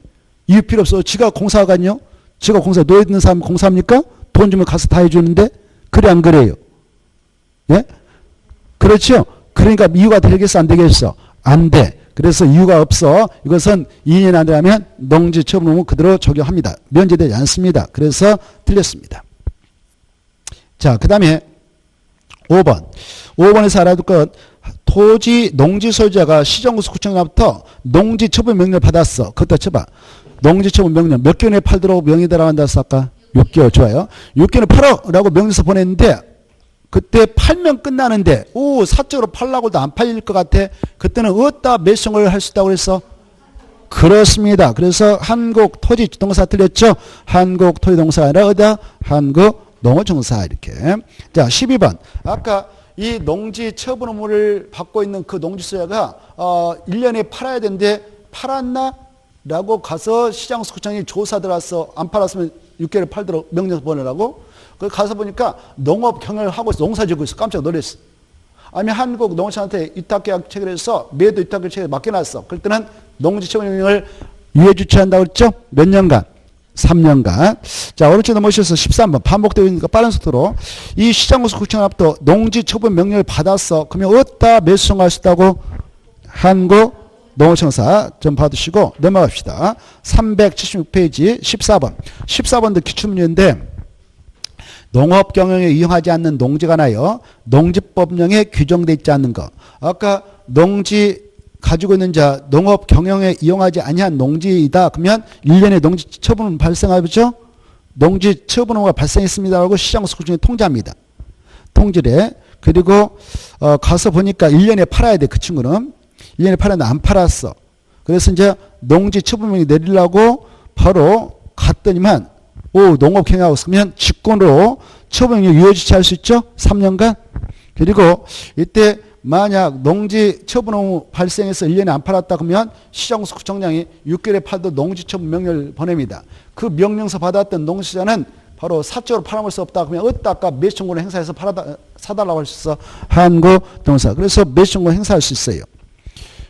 이유 필요 없어. 지가 공사하거든요. 지가 공사 노예 있는 사람 공사합니까? 돈 주면 가서 다 해주는데 그래 안 그래요? 예? 그렇죠? 그러니까 이유가 되겠어 안 되겠어? 안 돼. 그래서 이유가 없어. 이것은 2년 안 되면 농지 처분 의무 그대로 적용합니다. 면제되지 않습니다. 그래서 틀렸습니다. 자, 그 다음에 5번. 5번에서 알아둘 것 토지 농지 소유자가 시정구청장부터 농지 처분 명령을 받았어. 그것도 쳐봐. 농지 처분 명령 몇 개월 내에 팔도록 명의 들어간다 했어 아까? 6개월. 좋아요. 6개월 팔어 라고 명령서 보냈는데 그때 팔면 끝나는데 사적으로 팔라고도 안 팔릴 것 같아. 그때는 어디다 매수를 할 수 있다고 그랬어? 그렇습니다. 그래서 한국토지주동사 틀렸죠? 한국토지동사가 아니라 어디다? 한국농어정사 이렇게. 자 12번 아까 이 농지 처분 의무를 받고 있는 그 농지 소유자가 1년에 팔아야 되는데 팔았나? 라고 가서 시장구청장이 조사 들어왔어. 안 팔았으면 6개월 팔도록 명령 보내라고. 그 가서 보니까 농업 경영을 하고 있어. 농사 짓고 있어. 깜짝 놀랐어. 아니면 한국 농업청한테 위탁계약 체결해서 매도 위탁계약 체결 맡겨놨어. 그럴 때는 농지처분 명령을 유예주체한다고 그랬죠? 몇 년간? 3년간. 자, 오른쪽 넘어오셔서 13번. 반복되고 있으니까 빠른 속도로. 이 시장구청장 앞부터 농지처분 명령을 받았어. 그러면 어디다 매수 청구할 수 있다고? 한국 농어청사 좀 받으시고 넘어갑시다. 376페이지 14번. 14번도 기출문제인데 농업 경영에 이용하지 않는 농지가 나요. 농지법령에 규정되어 있지 않는 것. 아까 농지 가지고 있는 자 농업 경영에 이용하지 아니한 농지이다. 그러면 1년에 농지 처분 발생하죠. 농지 처분 의무가 발생했습니다라고 시장구청장이 통지합니다. 통지를 해. 그리고 가서 보니까 1년에 팔아야 돼. 그 친구는. 1년에 팔았는데 안 팔았어. 그래서 이제 농지 처분명이 내리려고 바로 갔더니만 농업 경영하고 있으면 직권으로 처분명령 유예주체할 수 있죠. 3년간. 그리고 이때 만약 농지 처분 의무 발생해서 1년에 안 팔았다 그러면 시장구청장이 6개월에 팔도 농지 처분 명령을 보냅니다. 그 명령서 받았던 농지자는 바로 사적으로 팔아먹을 수 없다. 그러면 어디다가 매수청구를 행사해서 사달라고 할 수 있어? 한국 동사. 그래서 매수청구 행사할 수 있어요.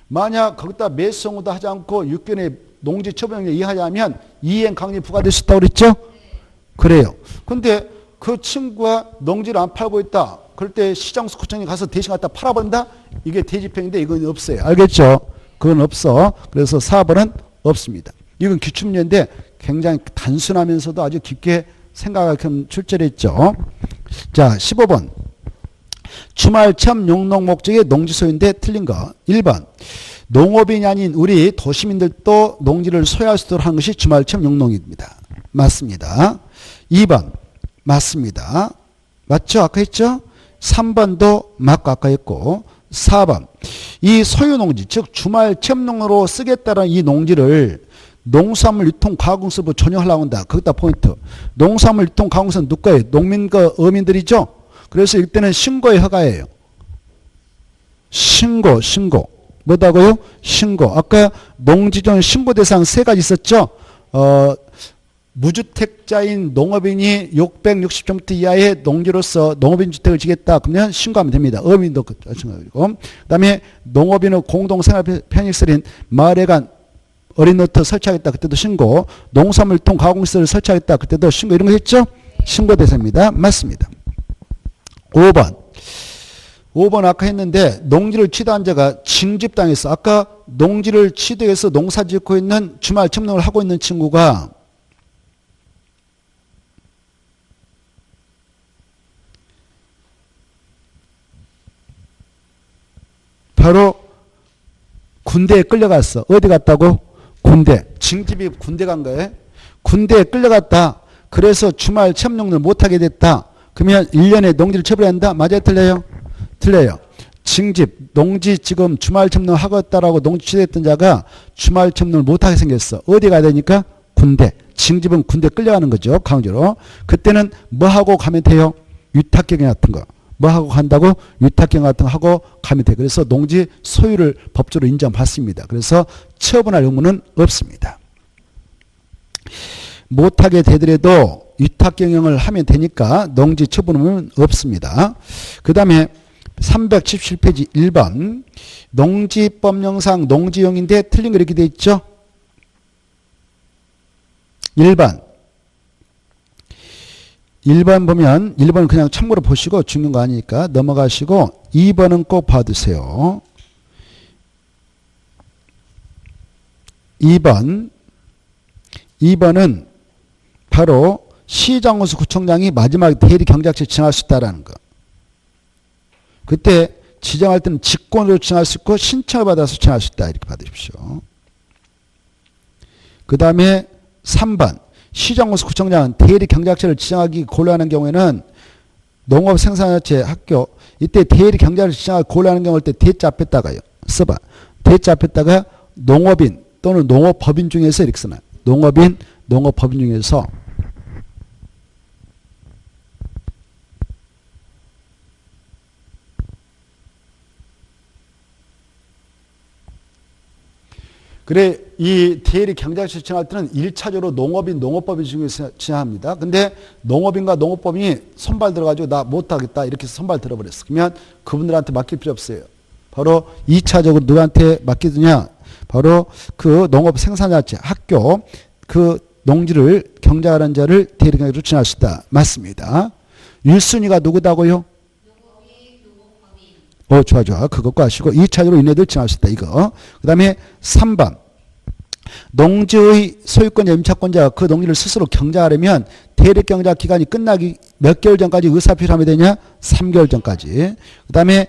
만약 거기다 매수청구도 하지 않고 6개월의 농지 처분을 이하하면 이행 강제 부과될 수 있다고 그랬죠? 그래요. 근데 그 친구가 농지를 안 팔고 있다. 그럴 때 시장소구청에 가서 대신 갖다 팔아버린다? 이게 대집행인데 이건 없어요. 알겠죠? 그건 없어. 그래서 4번은 없습니다. 이건 기출문제인데 굉장히 단순하면서도 아주 깊게 생각하는 출제했죠. 자, 15번. 주말 체험 용농 목적의 농지 소유인데 틀린 거. 1번. 농업인이 아닌 우리 도시민들도 농지를 소유할 수 있도록 하는 것이 주말 체험 용농입니다. 맞습니다. 2번. 맞습니다. 맞죠? 아까 했죠? 3번도 맞고 아까 했고 4번. 이 소유농지, 즉 주말 체험농으로 쓰겠다는 이 농지를 농수산물 유통 가공업으로 전용하려고 한다. 거기다 포인트. 농수산물 유통 가공업은 누가요? 농민과 어민들이죠? 그래서 이때는 신고의 허가예요. 신고. 뭐다고요? 신고. 아까 농지존 신고 대상 3가지 있었죠? 무주택자인 농업인이 660제곱미터 이하의 농지로서 농업인 주택을 지겠다. 그러면 신고하면 됩니다. 어민도 마찬가지고. 그다음에 농업인의 공동생활 편익설인 마을에 간 어린 놀이터 설치하겠다. 그때도 신고. 농산물 유통 가공시설을 설치하겠다. 그때도 신고. 이런 거 했죠? 신고 대상입니다. 맞습니다. 5번 아까 했는데 농지를 취득한 자가 징집당했어. 아까 농지를 취득해서 농사 짓고 있는 주말 체험농을 하고 있는 친구가 바로 군대에 끌려갔어. 어디 갔다고? 군대. 징집이 군대 간 거예요. 군대에 끌려갔다. 그래서 주말 체험농을 못하게 됐다. 그러면 1년에 농지를 처분해야 한다? 맞아요? 틀려요? 틀려요. 징집, 농지 지금 주말 체험농 하고 있다라고 농지 취득했던 자가 주말 체험농을 못하게 생겼어. 어디 가야 되니까? 군대. 징집은 군대 끌려가는 거죠. 강제로. 그때는 뭐 하고 가면 돼요? 위탁경영 같은 거. 뭐 하고 간다고? 위탁경 같은 거 하고 가면 돼. 그래서 농지 소유를 법적으로 인정받습니다. 그래서 처분할 의무는 없습니다. 못하게 되더라도 위탁경영을 하면 되니까 농지 처분은 없습니다. 그 다음에 377페이지 1번. 농지법령상 농지용인데 틀린 거 이렇게 돼 있죠? 1번 보면 1번은 그냥 참고로 보시고 중요한 거 아니니까 넘어가시고 2번은 꼭 봐두세요. 2번은 바로 시장호수 구청장이 마지막에 대리 경작지에 지정할 수 있다라는 거. 그때 지정할 때는 직권으로 지정할 수 있고 신청을 받아서 지정할 수 있다. 이렇게 받으십시오. 그 다음에 3번. 시장호수 구청장은 대리 경작지를 지정하기 곤란한 경우에는 농업생산업체 학교 이때 대리 경작지를 지정하기 곤란한 경우일 때 대자 앞에다가요. 써봐. 대자 앞에다가 농업인 또는 농업법인 중에서 이렇게 써놔요. 농업인, 농업법인 중에서 그래 이 대리 경작지 지정할 때는 1차적으로 농업인, 농업법인 중에서 지정합니다. 근데 농업인과 농업법인이 선발 들어가지고 나 못하겠다 이렇게 선발 들어버렸어. 그러면 그분들한테 맡길 필요 없어요. 바로 2차적으로 누구한테 맡기느냐? 바로 그 농업 생산자체 학교 그 농지를 경작하는 자를 대리 경작지로 지정할 수 있다. 맞습니다. 1순위가 누구다고요? 좋아. 그것과 하시고 2차적으로 이네들 지정할 수 있다. 이거. 그 다음에 3번. 농지의 소유권자, 임차권자가 그 농지를 스스로 경작하려면 대리 경작 기간이 끝나기 몇 개월 전까지 의사표시하면 되냐? 3개월 전까지. 그 다음에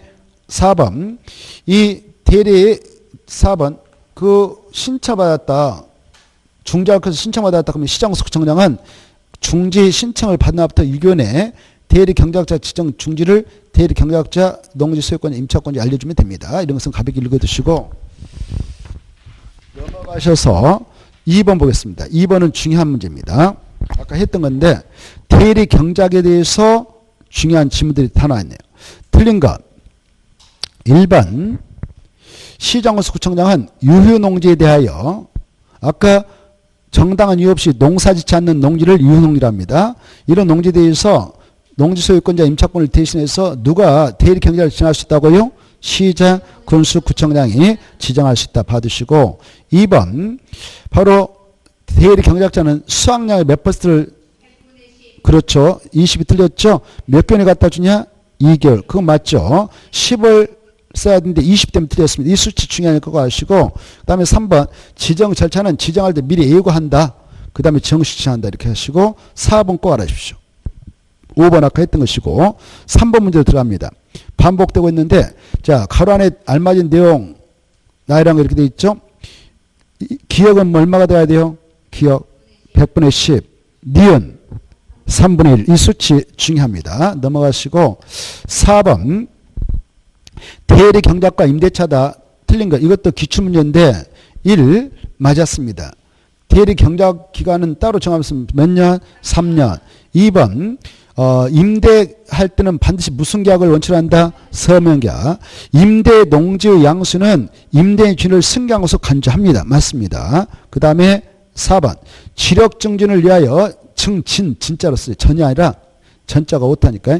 4번. 이 대리 4번. 그 신청받았다. 중지학교에서 신청받았다. 그러면 시장소구청장은 중지 신청을 받는 앞부터 6개월 내에 대리 경작자 지정 중지를 대리 경작자 농지 소유권 임차권자 알려주면 됩니다. 이런 것은 가볍게 읽어두시고 넘어가셔서 2번 보겠습니다. 2번은 중요한 문제입니다. 아까 했던 건데 대리 경작에 대해서 중요한 질문들이 다 나왔네요. 틀린 것 1번 시장호수구청장은 유휴농지에 대하여 아까 정당한 이유 없이 농사짓지 않는 농지를 유휴농지랍니다. 이런 농지에 대해서 농지 소유권자 임차권을 대신해서 누가 대리 경작을 지정할 수 있다고요? 시장, 군수, 구청장이 지정할 수 있다 받으시고 2번 바로 대리 경작자는 수확량의 몇 퍼센트를 그렇죠. 20이 틀렸죠. 몇 개월 갖다 주냐? 2개월. 그건 맞죠. 10을 써야 되는데 20대면 틀렸습니다. 이 수치 중요한 거 아시고 그 다음에 3번 지정 절차는 지정할 때 미리 예고한다. 그 다음에 정시 지정한다 이렇게 하시고 4번 꼭 알아주십시오. 5번 아까 했던 것이고 3번 문제로 들어갑니다. 반복되고 있는데 자 가로 안에 알맞은 내용 나이랑 이렇게 돼 있죠. 기억은 뭐 얼마가 돼야 돼요? 기억 100분의 10 니은 3분의 1 이 수치 중요합니다. 넘어가시고 4번 대리 경작과 임대차다. 틀린 거. 이것도 기출문제인데 1 맞았습니다. 대리 경작 기간은 따로 정하면 몇 년? 3년. 2번 임대할 때는 반드시 무슨 계약을 원칙으로 한다? 서명계약. 임대 농지의 양수는 임대인 주인을 승계함으로써 간주합니다. 맞습니다. 그 다음에 4번 지력 증진을 위하여 진짜로 써요. 전이 아니라 전자가 오타니까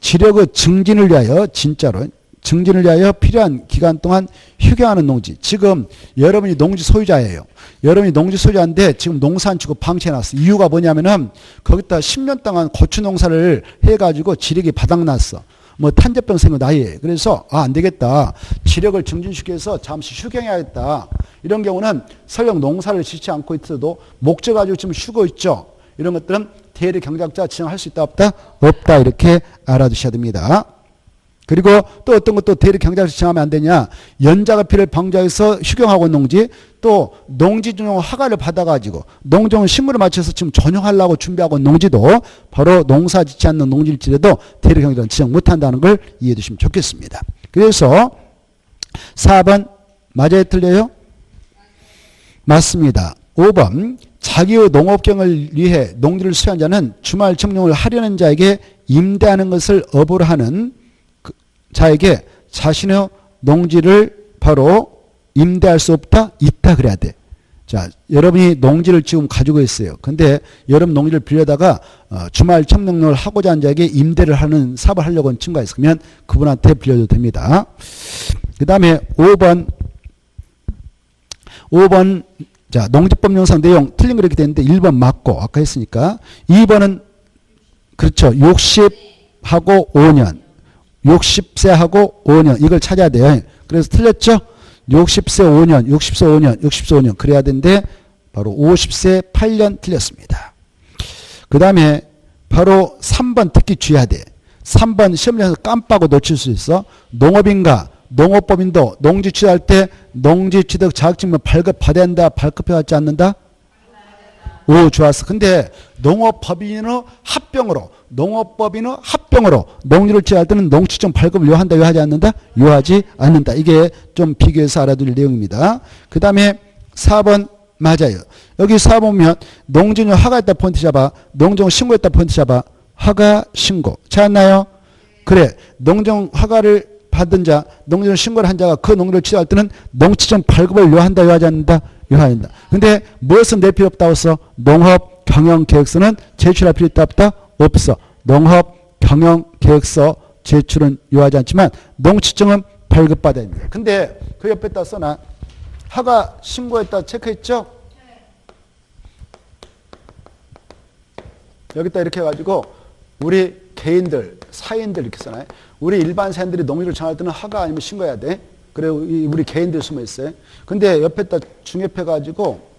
지력의 증진을 위하여 진짜로 증진을 위하여 필요한 기간 동안 휴경하는 농지. 지금 여러분이 농지 소유자예요. 여러분이 농지 소유자인데 지금 농사 안 치고 방치해놨어. 이유가 뭐냐면은 거기다 10년 동안 고추 농사를 해가지고 지력이 바닥났어. 뭐 탄저병 생긴 나이에. 그래서 안 되겠다. 지력을 증진시키기 위해서 잠시 휴경해야겠다. 이런 경우는 설령 농사를 짓지 않고 있어도 목적 가지고 지금 쉬고 있죠. 이런 것들은 대리 경작자 지정할 수 있다 없다? 없다. 이렇게 알아두셔야 됩니다. 그리고 또 어떤 것도 대리 경작을 지정하면 안 되냐. 연자가 필요를 방지해서 휴경하고 있는 농지 또 농지 전용 허가를 받아가지고 농종 식물을 맞춰서 지금 전용하려고 준비하고 있는 농지도 바로 농사 짓지 않는 농지일지라도 대리 경작을 지정 못한다는 걸 이해해 두시면 좋겠습니다. 그래서 4번 맞아요? 틀려요? 맞습니다. 5번 자기의 농업경을 위해 농지를 수여한 자는 주말 청용을 하려는 자에게 임대하는 것을 업으로 하는 자에게 자신의 농지를 바로 임대할 수 없다? 있다 그래야 돼. 자, 여러분이 농지를 지금 가지고 있어요. 근데 여러분 농지를 빌려다가 주말 청용을 하고자 하는 자에게 임대를 하는 사업을 하려고 하는 친구가 있으면 그분한테 빌려도 됩니다. 그 다음에 5번 자, 농지법령상 내용 틀린 거 이렇게 되는데 1번 맞고 아까 했으니까 2번은 그렇죠. 60하고 5년 60세하고 5년 이걸 찾아야 돼요. 그래서 틀렸죠? 60세 5년 60세 5년 60세 5년 그래야 되는데 바로 50세 8년 틀렸습니다. 그 다음에 바로 3번 특히 주의해야 돼. 3번 시험장에서 깜빡하고 놓칠 수 있어. 농업인가 농업법인도 농지 취득할 때 농지 취득 자격증명 발급받아야 한다 발급해왔지 않는다? 오 좋았어. 근데 농업법인의 합병으로 농지를 취득할 때는 농지청 발급을 요한다 요하지 않는다? 요하지 않는다. 이게 좀 비교해서 알아둘 내용입니다. 그 다음에 4번 맞아요. 여기 4번 보면 농지는 허가했다 포인트 잡아 농정 신고했다 포인트 잡아 허가 신고 찾았나요? 그래 농정 허가를 받은 자 농지를 신고를 한 자가 그 농지를 취득할 때는 농지청 발급을 요한다 요하지 않는다? 요한다. 근데 무엇은 낼 필요 없다고 써? 농업 경영계획서는 제출할 필요 있다 없다? 없어. 농업 경영계획서 제출은 요하지 않지만 농지청은 발급받아야 됩니다. 근데 그 옆에다 써놔. 허가 신고했다 체크했죠? 여기다 이렇게 해가지고 우리 개인들 사인들 이렇게 써놔요. 우리 일반 사인들이 농지를 정할 때는 허가 아니면 신고해야 돼. 그래 우리 개인들 숨어 있어요. 근데 옆에다 중립해가지고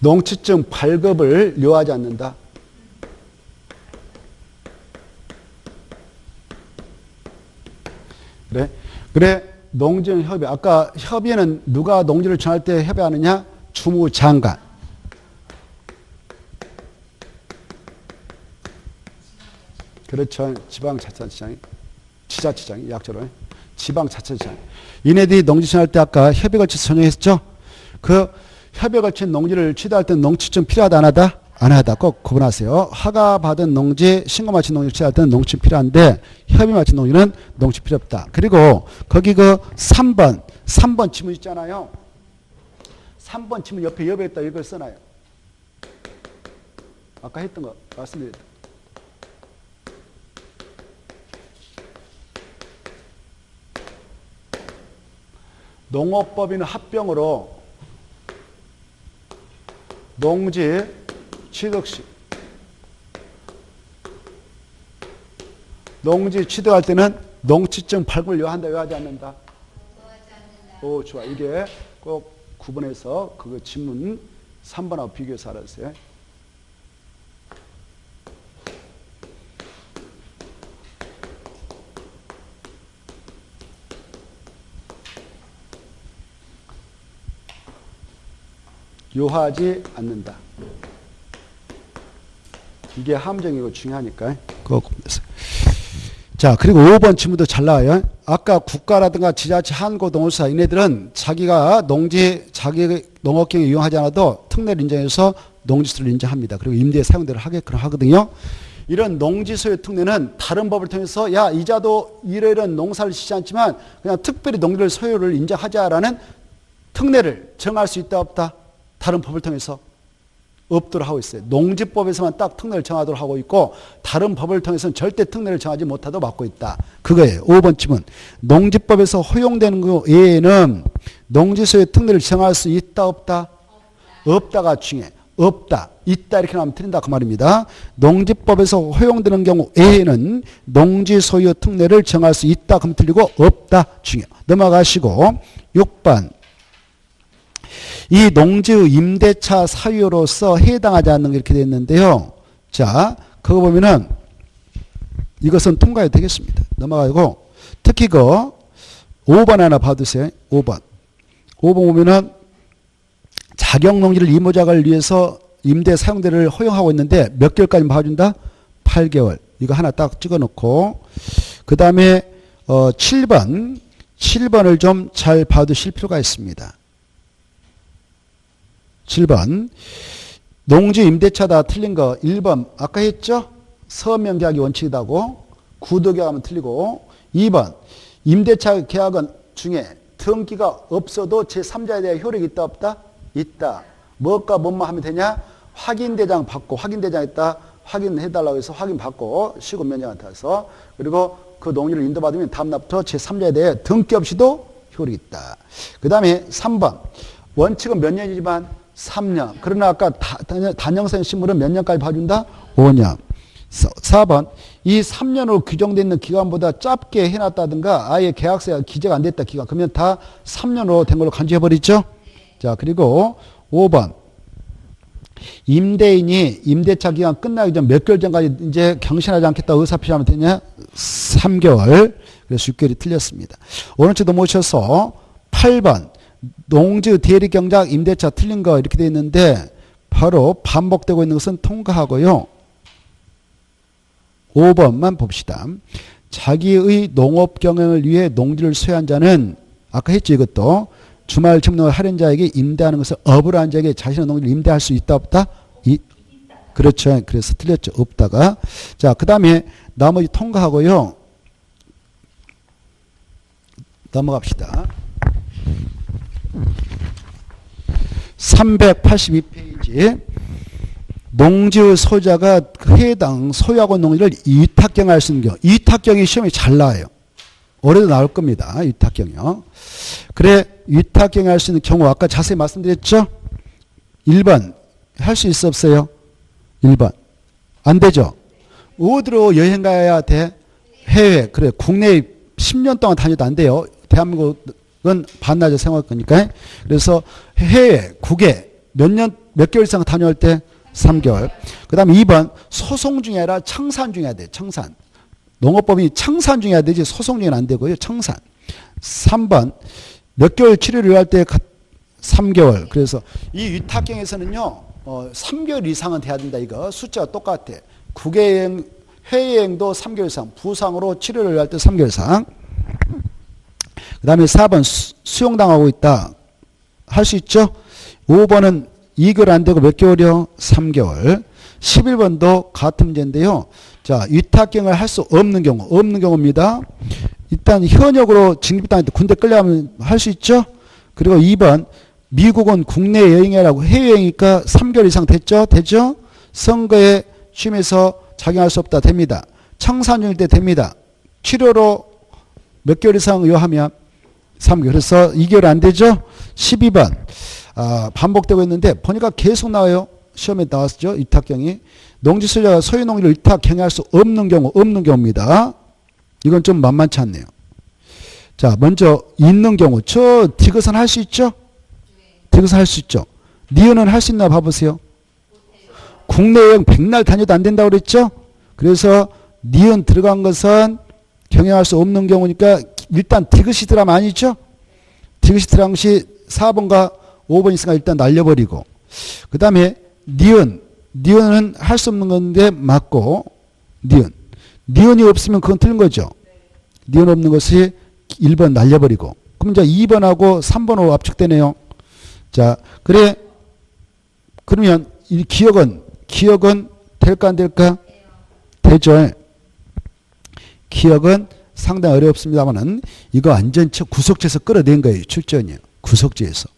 농지증 발급을 요하지 않는다. 그래 농지는 협의. 아까 협의회는 누가 농지를 정할 때 협의하느냐? 주무장관. 그렇죠. 지자체장이 약자로 지방자치장. 이네들이 농지 취할 때 아까 협의거치 선정했죠. 그 협의거치 농지를 취득할 때는 농지증 필요하다 안 하다? 안 하다. 꼭 구분하세요. 허가 받은 농지, 신고 마친 농지를 취할 때는 농지 필요한데 협의 마친 농지는 농지 필요 없다. 그리고 거기 그 3번 지문 있잖아요. 3번 지문 옆에 여백에다 이걸 써놔요. 아까 했던 거 말씀드렸다. 농업법인은 합병으로 농지 취득시 농지 취득할 때는 농지증 발급을 요한다, 요하지 않는다? 오, 좋아. 이게 꼭 구분해서 그거 지문 3번하고 비교해서 알아주세요. 요하지 않는다. 이게 함정이고 중요하니까 그거 구분해서. 자, 그리고 5번 지문도 잘 나와요. 아까 국가라든가 지자체, 한고, 농업사 이네들은 자기가 자기 농업경에 이용하지 않아도 특례를 인정해서 농지수를 인정합니다. 그리고 임대에 사용대로 하게끔 하거든요. 이런 농지소유 특례는 다른 법을 통해서 야, 이자도 이런 농사를 짓지 않지만 그냥 특별히 농지를 소유를 인정하자라는 특례를 정할 수 있다 없다? 다른 법을 통해서 없도록 하고 있어요. 농지법에서만 딱 특례를 정하도록 하고 있고 다른 법을 통해서는 절대 특례를 정하지 못하도록 막고 있다. 그거예요. 5번 지문. 농지법에서 허용되는 것 외에는 농지소유의 특례를 정할 수 있다 없다? 없다가 중요해. 없다. 있다 이렇게 나오면 틀린다 그 말입니다. 농지법에서 허용되는 경우 외에는 농지소유 특례를 정할 수 있다 그럼 틀리고 없다 중요. 넘어가시고 6번. 이 농지의 임대차 사유로서 해당하지 않는 게 이렇게 되어 있는데요. 자, 그거 보면은 이것은 통과해도 되겠습니다. 넘어가고 특히 그 5번 하나 봐두세요. 5번 보면은 자격농지를 이모작을 위해서 임대 사용대를 허용하고 있는데 몇 개월까지 봐준다? 8개월. 이거 하나 딱 찍어놓고 그 다음에 7번을 좀 잘 봐두실 필요가 있습니다. 7번 농지 임대차다 틀린 거 1번 아까 했죠? 서명계약이 원칙이다고 구도계약하면 틀리고 2번 임대차 계약은 중에 등기가 없어도 제3자에 대한 효력이 있다 없다? 있다. 뭐가 뭐뭐 하면 되냐? 확인대장 받고 확인대장 있다. 확인해달라고 해서 확인받고 시급 면제한테 해서 그리고 그 농지를 인도받으면 다음날부터 제3자에 대해 등기 없이도 효력이 있다. 그 다음에 3번 원칙은 몇 년이지만 3년. 그러나 아까 단형성 신물은 몇 년까지 봐준다? 5년. 4번. 이 3년으로 규정되어 있는 기간보다 짧게 해놨다든가 아예 계약서가 기재가 안 됐다 기간. 그러면 다 3년으로 된 걸로 간주해버리죠? 자, 그리고 5번. 임대인이 임대차 기간 끝나기 전 몇 개월 전까지 이제 경신하지 않겠다 의사 표시하면 되냐? 3개월. 그래서 6개월이 틀렸습니다. 오른쪽도 모셔서 8번. 농지 대리 경작 임대차 틀린 거 이렇게 되어 있는데 바로 반복되고 있는 것은 통과하고요. 5번만 봅시다. 자기의 농업 경영을 위해 농지를 소유한 자는 아까 했죠 이것도 주말 점농을 하는 자에게 임대하는 것을 업으로 한 자에게 자신의 농지를 임대할 수 있다 없다? 그렇죠. 그래서 틀렸죠. 없다가. 자, 그 다음에 나머지 통과하고요. 넘어갑시다. 382페이지 농지의 소유자가 해당 소유하고 있는 농지를 위탁경할 수 있는 경우 위탁경이 시험이 잘 나와요. 올해도 나올 겁니다. 위탁경이요. 그래 위탁경할 수 있는 경우 아까 자세히 말씀드렸죠. 1번 할 수 있어 없어요? 1번 안 되죠. 어디로 여행 가야 돼? 해외. 그래 국내에 10년 동안 다녀도 안 돼요. 대한민국은 반나절 생활 거니까. 그래서 해외, 국외 몇 개월 이상 다녀올 때 3개월. 그 다음에 2번 소송 중에 아니라 청산 중에 해야 돼. 청산. 농업법이 청산 중에 해야 되지 소송 중에는 안 되고요. 청산. 3번 몇 개월 치료를 할 때 3개월. 그래서 이 위탁경에서는요. 3개월 이상은 돼야 된다. 이거 숫자가 똑같아. 국외여행 해외여행도 3개월 이상, 부상으로 치료를 할 때 3개월 이상. 그 다음에 4번 수용당하고 있다. 할 수 있죠? 5번은 2개월 안 되고 몇 개월이요? 3개월. 11번도 같은 문제인데요. 자, 위탁경을 할 수 없는 경우입니다. 일단 현역으로 징집당할 때 군대 끌려가면 할 수 있죠? 그리고 2번, 미국은 국내 여행이라고 해외여행이니까 3개월 이상 됐죠? 되죠? 선거에 취임해서 작용할 수 없다. 됩니다. 청산 중일 때 됩니다. 치료로 몇 개월 이상 요하면 3개월. 그래서 2개월 안 되죠? 12번. 반복되고 있는데 보니까 계속 나와요. 시험에 나왔죠. 위탁경이. 농지소유자가 소유농지를 위탁 경영할 수 없는 경우입니다. 이건 좀 만만치 않네요. 자, 먼저 있는 경우. 저 디귿은 할 수 있죠? 디귿은 할 수 있죠. 니은은 할 수 있나 봐보세요. 국내 여행 100날 다녀도 안 된다고 그랬죠? 그래서 니은 들어간 것은 경영할 수 없는 경우니까 일단 디귿이 들어가면 아니죠? 디귿이 들어간 것이 4번과 5번 있으니까 일단 날려버리고. 그 다음에 니은은 할 수 없는 건데 맞고, 니은이 없으면 그건 틀린 거죠. 니은 없는 것이 1번 날려버리고. 그럼 이제 2번하고 3번으로 압축되네요. 자, 그러면 이 기억은 될까 안 될까? 되죠. 기억은 상당히 어렵습니다만은 이거 완전 구속지에서 끌어낸 거예요. 출전이요. 구속지에서.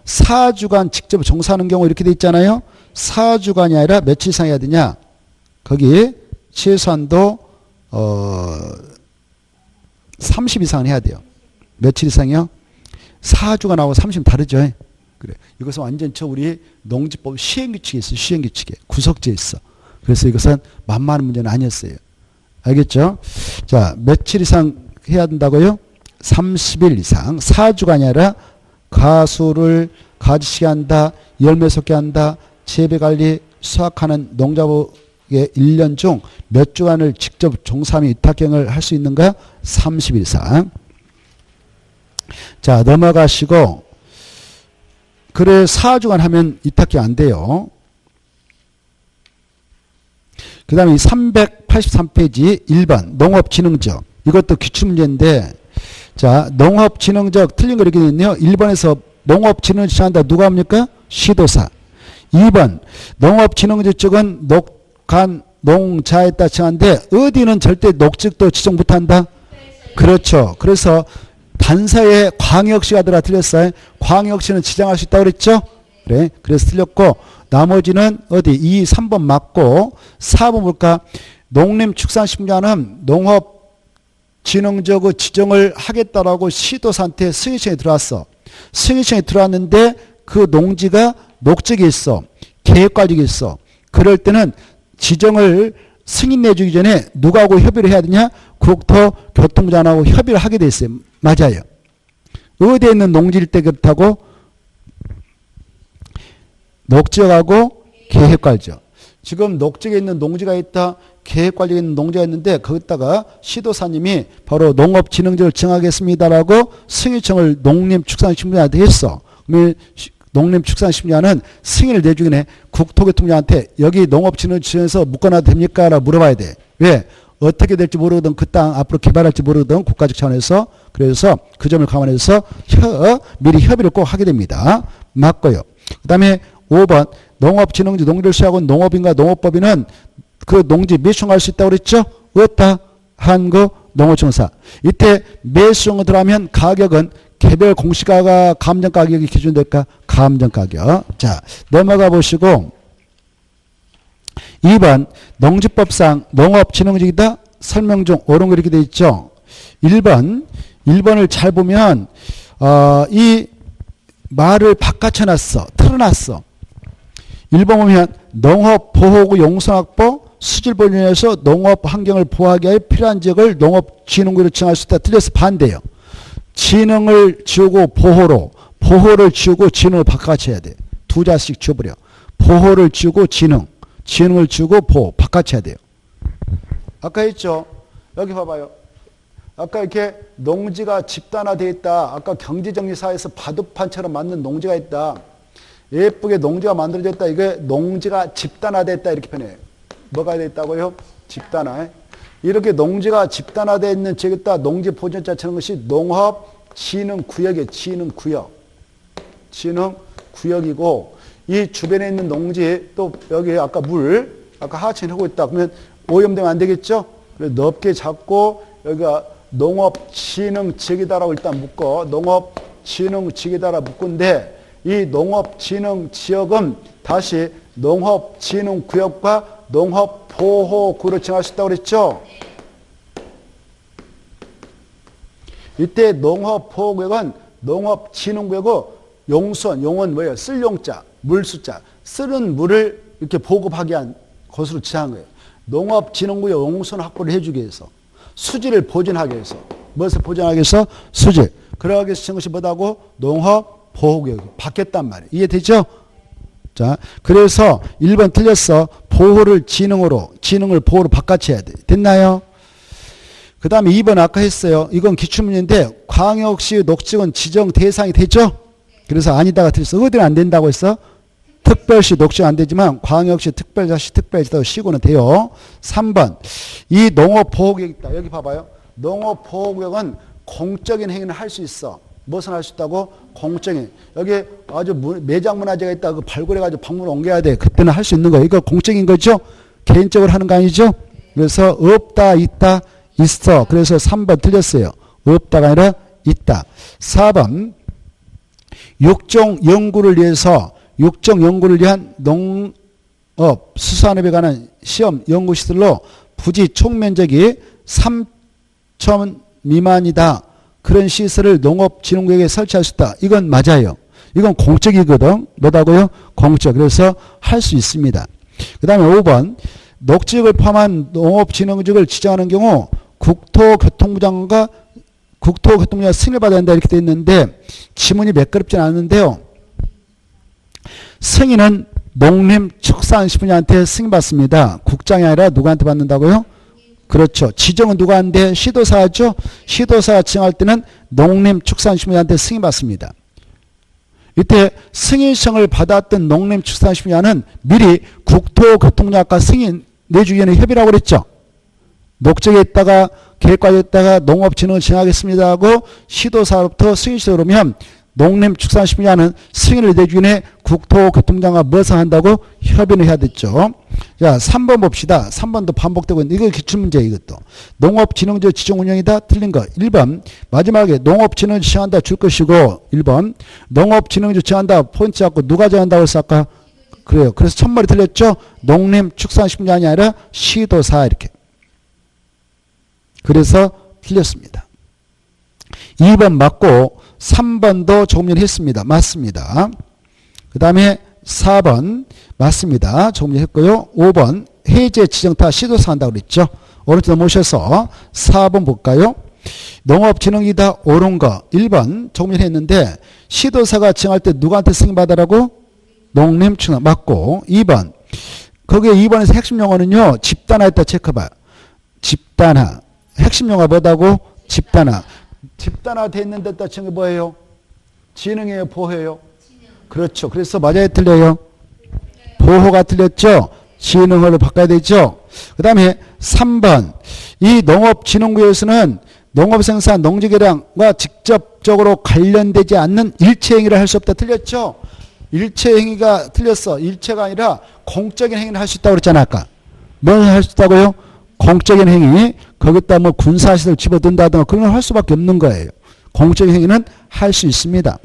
4주간 직접 종사하는 경우 이렇게 돼 있잖아요. 4주간이 아니라 며칠 이상 해야 되냐? 거기 최소한도 30 이상은 해야 돼요. 며칠 이상이요? 4주간하고 30은 다르죠. 그래. 이것은 완전 우리 농지법 시행규칙에 있어. 시행규칙에. 구속지에 있어. 그래서 이것은 만만한 문제는 아니었어요. 알겠죠? 자, 며칠 이상 해야 된다고요? 30일 이상. 4주간이 아니라 가수를 가지시게 한다, 열매 솟게 한다, 재배관리, 수확하는 농작업의 1년 중 몇 주간을 직접 종사하며 위탁경을 할 수 있는가? 30일 이상. 자, 넘어가시고, 그래 4주간 하면 위탁경 안 돼요. 그 다음에 383페이지 1번 농업진흥적. 이것도 기출문제인데, 자, 농업진흥적 틀린 거 이렇게 있네요. 1번에서 농업진흥적 지정한다. 누가 합니까? 시도사. 2번 농업진흥적 쪽은 녹간 농자에다 지정한데 어디는 절대 녹직도 지정 못한다. 그렇죠. 그래서 단서에 광역시가 들어 틀렸어요. 광역시는 지정할 수 있다고 그랬죠. 그래. 그래서 틀렸고 나머지는 어디 2, 3번 맞고 4번 볼까? 농림축산식품자는 농업진흥적으로 지정을 하겠다라고 시도사한테 승인청이 들어왔어. 승인청이 들어왔는데 그 농지가 녹적이 있어. 계획관리가 있어. 그럴 때는 지정을 승인 내주기 전에 누구하고 협의를 해야 되냐? 국토교통부장하고 협의를 하게 돼 있어요. 맞아요. 어디에 있는 농지일 때 그렇다고? 녹지역하고 계획관리죠. 지금 녹지에 있는 농지가 있다. 계획관리에 있는 농지가 있는데 거기다가 시도사님이 바로 농업진흥지를 정하겠습니다라고 승인청을 농림축산식품부한테 했어. 그러면 농림축산식품부는 승인을 내주기 전에 국토교통부한테 여기 농업진흥지에서 묶어놔도 됩니까? 라고 물어봐야 돼. 왜? 어떻게 될지 모르거든. 그 땅 앞으로 개발할지 모르거든. 국가적 차원에서. 그래서 그 점을 감안해서 미리 협의를 꼭 하게 됩니다. 맞고요. 그 다음에 5번 농업진흥지 농지를 수하고 농업인과 농업법인은 그 농지 매수할 수 있다고 그랬죠? 없다. 한국 농어청사. 이때 매수용으로 들어가면 가격은 개별 공시가가 감정가격이 기준될까? 감정가격. 자, 넘어가 보시고 2번 농지법상 농업진흥지이다. 설명 중 옳은 거 이렇게 돼 있죠. 1번을 잘 보면 이 말을 바깥에 놨어. 틀어놨어. 1번 보면 농업보호구 용선확보 수질보존에서 농업환경을 보호하기 위해 필요한 지역을 농업진흥구로 지정할 수 있다. 틀려서 반대예요. 진흥을 지우고 보호를 지우고 진흥을 바꿔쳐야 돼. 두 자씩 지워버려. 보호를 지우고 진흥을 지우고 보호 바꿔쳐야 돼요. 아까 했죠. 여기 봐봐요. 아까 이렇게 농지가 집단화되어 있다. 아까 경제정리사에서 바둑판처럼 만든 농지가 있다. 예쁘게 농지가 만들어졌다. 이게 농지가 집단화됐다. 이렇게 표현해요. 뭐가 됐다고요? 집단화. 이렇게 농지가 집단화되어 있는 지역에다 농지 보전자 치는 것이 농업진흥구역이에요. 진흥구역이고 이 주변에 있는 농지 또 여기 아까 물 아까 하천 하고 있다 그러면 오염되면 안 되겠죠? 그래서 넓게 잡고 여기가 농업진흥지역이다라고 일단 묶어 농업진흥지역이다라고 묶은데 이 농업진흥지역은 다시 농업진흥구역과 농업보호구역으로 정할 수 있다고 그랬죠? 이때 농업보호구역은 농업진흥구역은 용은 뭐예요? 쓸 용자, 물수자. 쓰는 물을 이렇게 보급하기 위한 곳으로 지정한 거예요. 농업진흥구역 용선 확보를 해주기 위해서. 수질을 보존하기 위해서. 무엇을 보존하기 위해서? 수질. 그러기 위해서 지은 것이 뭐다고? 농업보호구역이 바뀌었단 말이에요. 이해되죠? 자, 그래서 1번 틀렸어. 보호를 진흥을 보호로 바꿔쳐야 돼. 됐나요? 그 다음에 2번 아까 했어요. 이건 기출문제인데 광역시 녹지군 지정 대상이 되죠? 그래서 아니다가 틀렸어. 어디는 안 된다고 했어? 특별시 녹지는 안 되지만 광역시 특별자치 특별지도 시군은 돼요. 3번 이 농업보호구역 있다. 여기 봐봐요. 농업보호구역은 공적인 행위는 할 수 있어. 무엇을 할 수 있다고? 공적인. 여기 아주 매장문화재가 있다. 그 발굴해가지고 박물을 옮겨야 돼. 그때는 할 수 있는 거예요. 이거 공적인 거죠? 개인적으로 하는 거 아니죠? 그래서 없다, 있다, 있어. 그래서 3번 틀렸어요. 없다가 아니라 있다. 4번 육종 연구를 위한 농업, 수산업에 관한 시험 연구시설로 부지 총면적이 3천 미만이다. 그런 시설을 농업진흥구역에 설치할 수 있다. 이건 맞아요. 이건 공적이거든. 뭐다고요? 공적. 그래서 할 수 있습니다. 그 다음에 5번 녹지역을 포함한 농업진흥지역을 지정하는 경우 국토교통부 장관과 국토교통부가 승인을 받아야 한다 이렇게 되어 있는데 지문이 매끄럽지는 않은데요. 승인은 농림축산식품부한테 승인받습니다. 국장이 아니라 누구한테 받는다고요? 그렇죠. 지정은 누가 하는데? 시도사죠. 시도사가 지정할 때는 농림축산식품부한테 승인받습니다. 이때 승인성을 받았던 농림축산식품부는 미리 국토교통부와 승인 내주기에는 협의라고 그랬죠. 녹지에 있다가 계획과에 있다가 농업진흥을 정하겠습니다 하고 시도사로부터 승인시에 오르면 농림축산식품부는 승인을 내주기 전에 국토교통부장과 무엇을 한다고? 협의를 해야 됐죠. 자, 3번 봅시다. 3번도 반복되고 있는데 이거 기출문제예요. 이것도. 농업진흥지역 지정운영이다. 틀린 거. 1번 마지막에 농업진흥을 지정한다 줄 것이고 1번 농업진흥지역 지정한다 포인트 잡고 누가 정한다고 했어 아까? 그래요. 그래서 첫머리 틀렸죠. 농림축산식품부장이 아니라 시도사 이렇게. 그래서 틀렸습니다. 2번 맞고 3번도 조금 전에 했습니다. 맞습니다. 그 다음에 4번 맞습니다. 조금 전에 했고요. 5번 해제 지정타 시도사 한다고 그랬죠. 오른쪽 넘어오셔서 4번 볼까요? 농업진흥이다 옳은 거 1번 조금 전에 했는데 시도사가 지정할 때 누구한테 승인받으라고? 농림축산 맞고 2번 거기에 2번에서 핵심 용어는요. 집단화했다 체크봐. 집단화 핵심 용어 뭐다고? 집단화. 집단화되어 있는 데다 치는 게 뭐예요? 진흥이에요? 보호예요? 그렇죠. 그래서 맞아요? 틀려요? 보호가 틀렸죠? 진흥으로 바꿔야 되죠? 그 다음에 3번 이 농업진흥구역에서는 농업생산 농지개량과 직접적으로 관련되지 않는 일체행위를 할 수 없다. 틀렸죠? 일체행위가 틀렸어. 일체가 아니라 공적인 행위를 할 수 있다고 그랬잖아 아까. 뭘 할 수 있다고요? 공적인 행위, 거기다 뭐 군사시설 집어든다든가 그런 걸 할 수밖에 없는 거예요. 공적인 행위는 할 수 있습니다.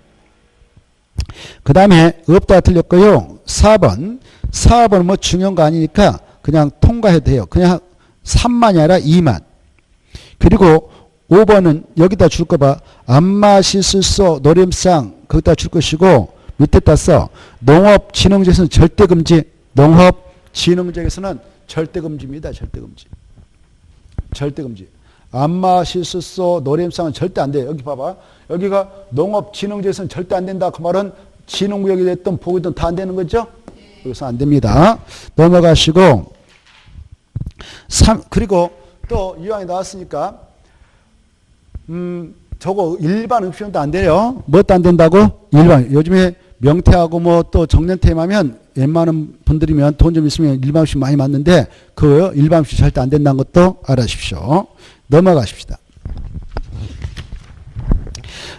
그 다음에 없다 틀렸고요. 4번은 뭐 중요한 거 아니니까 그냥 통과해도 돼요. 그냥 3만이 아니라 2만. 그리고 5번은 여기다 줄 거 봐. 안마시술소 노림상 거기다 줄 것이고 밑에다 써. 농업진흥지역에서는 절대금지. 농업진흥지역에서는 절대금지입니다. 절대금지. 안마시술소 노림상은 절대 안 돼요. 여기 봐봐. 여기가 농업진흥지역에서는 절대 안 된다. 그 말은 진흥구역이 됐든 보기든 다 안 되는 거죠? 여기서 안 됩니다. 넘어가시고 그리고 또 이왕이 나왔으니까 저거 일반 음식점도 안 돼요. 뭣도 안 된다고? 일반. 요즘에 명태하고 뭐 또 정년퇴임하면 웬만한 분들이면 돈 좀 있으면 일반시 많이 맞는데 그 일반시 절대 안 된다는 것도 알아주십시오. 넘어가십시다.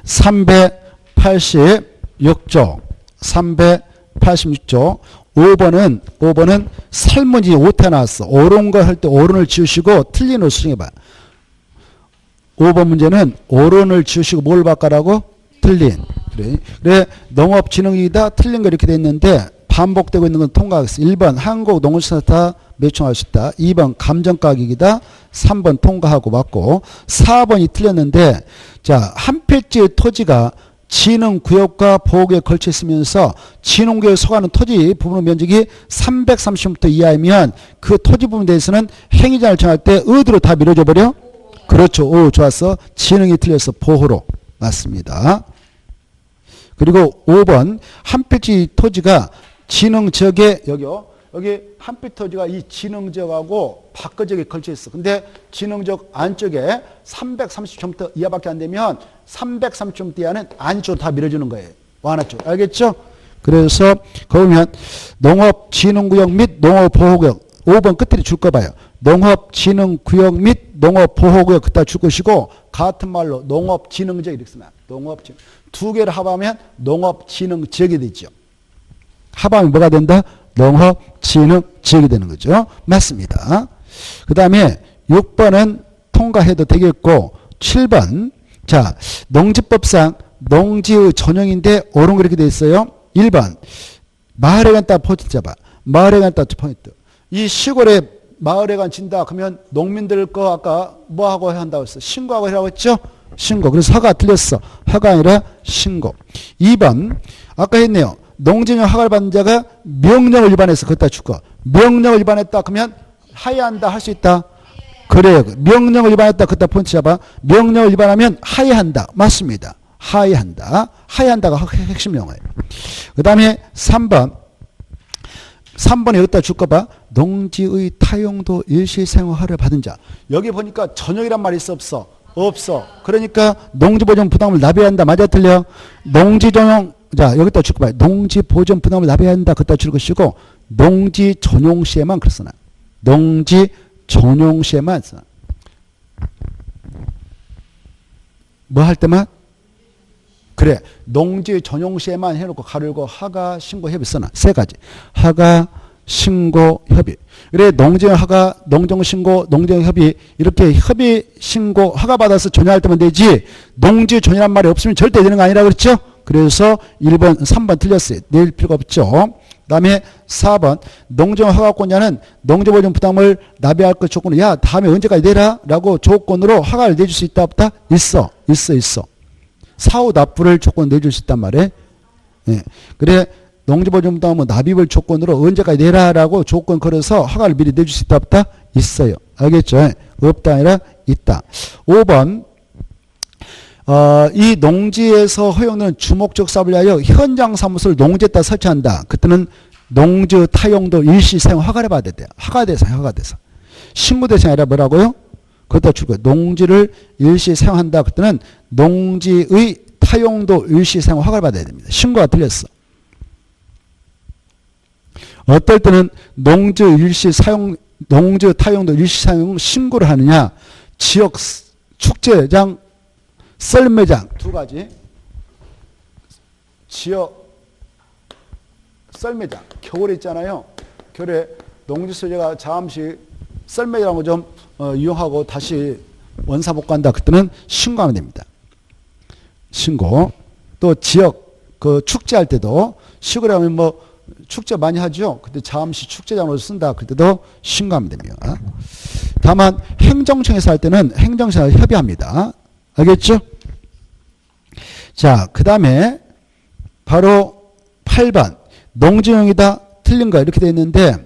386조 386조 5번은 설문지 오타 나왔어. 옳은 거 할 때 옳은을 지우시고 틀린 걸 수정해봐. 5번 문제는 옳은을 지우시고 뭘 바꿔라고? 틀린. 그래 농업진흥이다 틀린 거 이렇게 돼 있는데 반복되고 있는 건 통과하겠어. 1번 한국농업센터 매칭할 수 있다. 2번 감정가격이다. 3번 통과하고 맞고 4번이 틀렸는데 자, 한 필지의 토지가 진흥구역과 보호구역에 걸쳐 있으면서 진흥구역에 속하는 토지 부분 면적이 330m 이하이면 그 토지 부분에 대해서는 행위자를 정할 때 어디로 다 밀어줘 버려? 그렇죠. 오, 좋았어. 진흥이 틀려서 보호로 맞습니다. 그리고 5번 한 필지 토지가 진흥지역에 여기 한 필지 토지가 이 진흥지역하고 밖지역에 걸쳐 있어. 근데 진흥지역 안쪽에 330m 이하밖에 안 되면 330m 이하는 안쪽으로 다 밀어주는 거예요. 완화쪽. 알겠죠? 그래서 거기면 농업진흥구역 및 농업보호구역 5번 끝에 줄 거 봐요. 농업진흥구역 및 농업보호구역 그따 줄 것이고 같은 말로 농업진흥지역 이렇게 쓰면 농업진흥 두 개를 합하면 농업진흥지역이 되죠. 합하면 뭐가 된다? 농업진흥지역이 되는 거죠. 맞습니다. 그 다음에 6번은 통과해도 되겠고 7번 자 농지법상 농지의 전형인데 옳은 거 이렇게 돼 있어요. 1번 마을에 간 따 포인트 잡아. 마을에 간 따 포인트. 이 시골에 마을에 간 진다 그러면 농민들 거 아까 뭐하고 한다고 했어? 신고하고 하라고 했죠? 신고. 그래서 허가 틀렸어. 허가 아니라 신고. 2번 아까 했네요. 농지용 허가를 받는 자가 명령을 위반해서 그것다 줄거. 명령을 위반했다 그러면 하야한다 할 수 있다. 그래요. 명령을 위반했다 그것다 포인트 잡아. 명령을 위반하면 하야한다. 맞습니다. 하야한다. 하야한다가 핵심 용어예요. 그 다음에 3번에 여기다 줄거 봐. 농지의 타용도 일시사용허가를 받은 자. 여기 보니까 전용이란 말이 있어 없어? 없어. 그러니까 농지보전 부담을 납입해야 한다. 맞아 틀려? 농지전용 자 여기다 줄거 봐. 농지보전 부담을 납입해야 한다. 그것다 줄 것이고 농지 전용 시에만 그렇쓰나 농지 전용 시에만 쓰나 뭐 할 때만? 그래. 농지 전용 시에만 해놓고 가르고 하가 신고 협의 쓰나 세 가지. 하가 신고 협의. 그래 농지용 하가 농정 신고 농정 협의 이렇게 협의 신고 허가 받아서 전용할 때만 되지 농지 전용이란 말이 없으면 절대 되는 거 아니라 그랬죠. 그래서 1번 3번 틀렸어요. 낼 필요가 없죠. 그 다음에 4번 농지용 허가권자는 농지보전 부담을 납입할 것 조건으로 야 다음에 언제까지 내라 라고 조건으로 허가를 내줄 수 있다 없다? 있어. 사후 납부를 조건으로 내줄 수 있단 말이에요. 예. 그래 농지보전 부담은 납입을 조건으로 언제까지 내라라고 조건 걸어서 허가를 미리 내줄 수 있다 없다? 있어요. 알겠죠? 없다 아니라 있다. 5번 이 농지에서 허용되는 주목적 사업을 위하여 현장 사무소를 농지에다 설치한다. 그때는 농지 타용도 일시 사용 허가를 받아야 돼요. 허가 대상. 신고 대상이 아니라 뭐라고요? 그것도 줄 거예요. 농지를 일시 사용한다. 그때는 농지의 타용도 일시 사용 허가를 받아야 됩니다. 신고가 틀렸어. 어떨 때는 농지 타용도 일시 사용 신고를 하느냐? 지역 축제장, 썰매장 두 가지. 지역 썰매장 겨울에 있잖아요. 겨울에 농지소재가 잠시 썰매장을 좀 이용하고 다시 원사복구한다. 그때는 신고하면 됩니다. 신고. 또 지역 그 축제할 때도 시골에 가면 뭐 축제 많이 하죠. 그때 잠시 축제장으로 쓴다. 그때도 신고하면 됩니다. 다만 행정청에서 할 때는 행정청에서 협의합니다. 알겠죠? 자, 그 다음에 바로 8번 농지용이다 틀린 거 이렇게 되어 있는데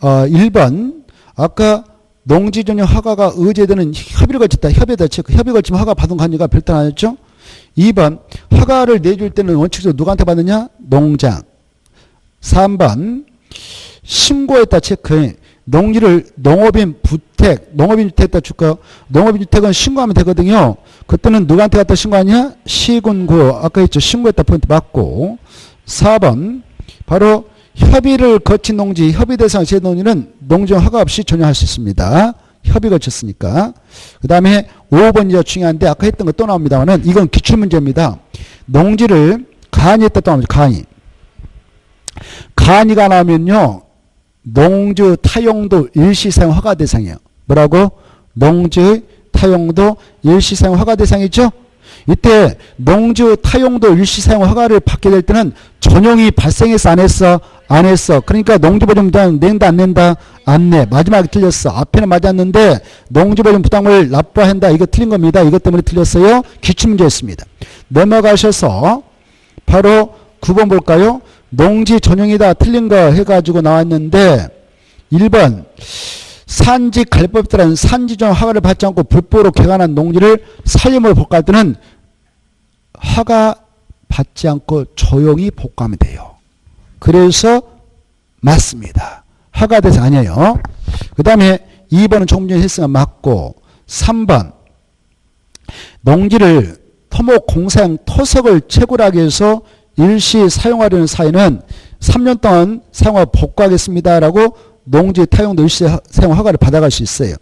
1번 아까 농지전용 허가가 의제되는 협의를 거쳤다. 협의에 체크. 협의 거치면 허가 받은 관리가 별도는 아니었죠. 2번 허가를 내줄 때는 원칙적으로 누구한테 받느냐? 농장. 3번 신고했다 체크. 농지를 농업인 주택에다 줄까요? 농업인 주택은 신고하면 되거든요. 그때는 누구한테 갖다 신고하냐? 시군구. 아까 했죠. 신고했다 포인트 맞고. 4번 바로 협의를 거친 농지, 협의 대상 제 농지는 농지용 허가 없이 전용할 수 있습니다. 협의 거쳤으니까. 그 다음에 5번 이제 중요한데 아까 했던 거 또 나옵니다만은 이건 기출문제입니다. 농지를 간이했다 또 나옵니다. 간이가 나오면요. 농지 타용도 일시사용 허가 대상이에요. 뭐라고? 농지 타용도 일시사용 허가 대상이죠? 이때 농지 타용도 일시사용 허가를 받게 될 때는 전용이 발생했어 안 했어? 안 했어. 그러니까 농지보존 부담 낸다 안 낸다? 안 내. 마지막에 틀렸어. 앞에는 맞았는데 농지보존 부담을 납부한다. 이거 틀린 겁니다. 이것 때문에 틀렸어요. 기출문제였습니다. 넘어가셔서 바로 9번 볼까요? 농지 전용이다 틀린 거 해가지고 나왔는데 1번 산지 관리법에 따른 산지전 허가를 받지 않고 불법으로 개간한 농지를 사유물로 복구할 때는 허가 받지 않고 조용히 복구하면 돼요. 그래서 맞습니다. 허가 대상 아니에요. 그 다음에 2번은 조금 전에 했으면 맞고 3번 농지를 토목 공사용 토석을 채굴하기 위해서 일시 사용하려는 사유는 3년 동안 사용하고 복구하겠습니다. 라고 농지 타용도 일시 사용 허가를 받아갈 수 있어요.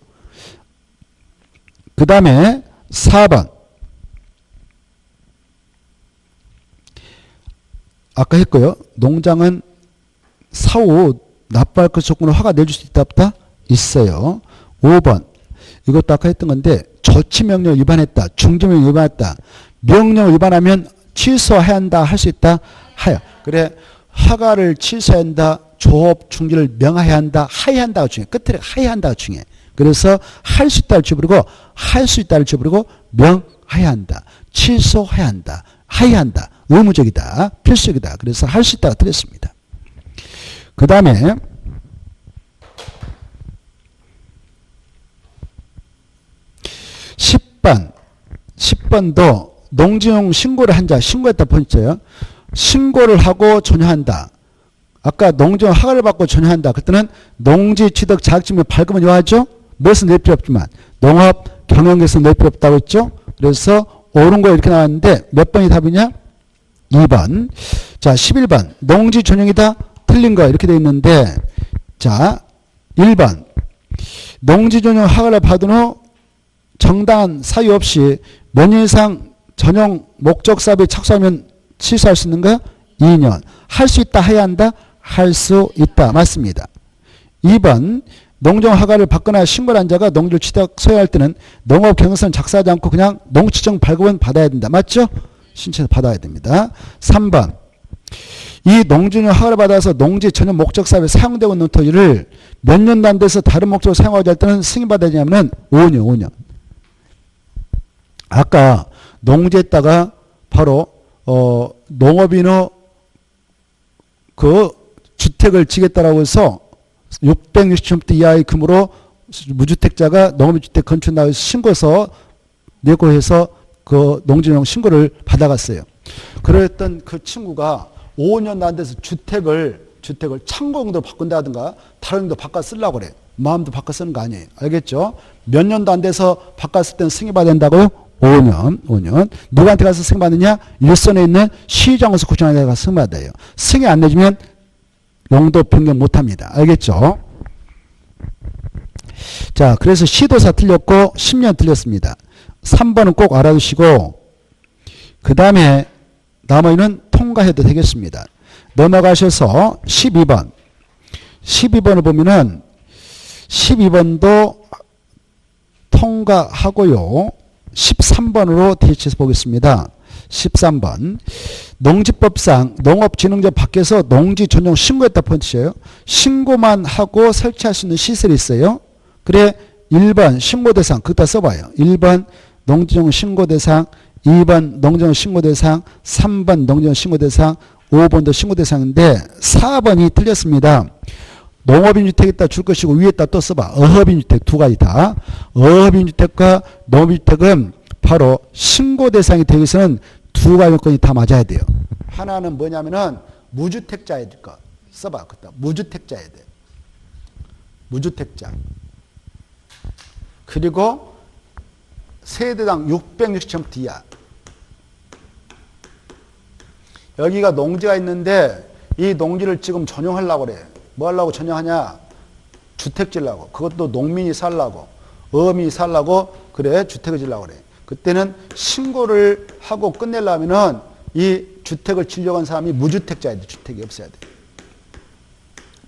그 다음에 4번 아까 했고요. 농장은 사후 납부할 것 조건으로 허가 내줄 수 있다 없다? 있어요. 5번 이것도 아까 했던 건데 조치명령을 위반했다. 중지명령을 위반했다. 명령을 위반하면 취소해야 한다. 할 수 있다. 하여. 그래 허가를 취소해야 한다. 조업 중지를 명하여야 한다. 하여야 한다가 중요해. 끝에 하여야 한다가 중요해. 그래서 할 수 있다를 지부르고 할 수 있다를 지부르고 명하여야 한다. 취소해야 한다. 하여야 한다. 의무적이다. 필수적이다. 그래서 할 수 있다가 틀렸습니다. 그 다음에 10번도 농지용 신고를 한 자, 신고했다 번째요. 신고를 하고 전혀한다. 아까 농지용 허가를 받고 전혀한다. 그때는 농지 취득 자격증명 발급은 요하죠. 무엇은 낼 필요 없지만 농업 경영에서 낼 필요 없다고 했죠. 그래서 옳은 거 이렇게 나왔는데 몇 번이 답이냐? 2번. 자, 11번. 농지 전용이다. 틀린 거 이렇게 돼 있는데 자, 1번. 농지 전용 허가를 받은 후 정당한 사유 없이 몇 년 이상 전용 목적 사업에 착수하면 취소할 수 있는가? 2년. 할 수 있다. 해야 한다. 할 수 있다. 맞습니다. 2번. 농정 허가를 받거나 신고를 한 자가 농지를 취득 소유할 때는 농업 경영서는 작성하지 않고 그냥 농지청 발급은 받아야 된다. 맞죠? 신청해서 받아야 됩니다. 3번. 이 농지용 허가를 받아서 농지 전용 목적 사업에 사용되고 있는 토지를 몇 년도 안 돼서 다른 목적으로 사용하지 할 때는 승인받아야 되냐면 5년. 아까 농지에다가 바로 농업인의 그 주택을 지겠다라고 해서 660평대 이하의 금으로 무주택자가 농업주택 건축나라에서 신고해서 내고해서 그 농지용 신고를 받아갔어요. 그랬던 그 친구가 5년도 안 돼서 주택을 창고용도로 바꾼다든가 다른 용도로 바꿔 쓰려고 그래. 마음도 바꿔 쓰는 거 아니에요. 알겠죠? 몇 년도 안 돼서 바꿨을 때는 승인받아야 된다고요? 5년. 누구한테 가서 승인받느냐? 일선에 있는 시정에서 구청에 가서 승인받아요. 승인 안 내주면 용도 변경 못합니다. 알겠죠? 자, 그래서 시도사 틀렸고 10년 틀렸습니다. 3번은 꼭 알아두시고 그 다음에 나머지는 통과해도 되겠습니다. 넘어가셔서 12번. 12번을 보면은 12번도 통과하고요. 13번으로 대치해서 보겠습니다. 13번. 농지법상 농업진흥제 밖에서 농지 전용 신고했다 포인트예요. 신고만 하고 설치할 수 있는 시설이 있어요. 그래 1번 신고대상 그것다 써봐요. 1번 농지용 신고대상, 2번 농지용 신고대상, 3번 농지용 신고대상, 5번도 신고대상인데 4번이 틀렸습니다. 농업인 주택에다 줄 것이고 위에다 또 써봐. 어업인 주택 두 가지 다. 어업인 주택과 농업인 주택은 바로 신고 대상이 되기 위해서는 두 가지 요건이 다 맞아야 돼요. 하나는 뭐냐면은 무주택자야 될 거. 써봐. 그때 무주택자야 돼. 무주택자. 그리고 세대당 660평 이하. 여기가 농지가 있는데 이 농지를 지금 전용하려고 그래. 뭐 하려고 전용하냐? 주택 지으려고. 그것도 농민이 살라고. 어민이 살라고. 그래, 주택을 지으려고 그래. 그때는 신고를 하고 끝내려면은 이 주택을 지으려고 한 사람이 무주택자야 돼. 주택이 없어야 돼.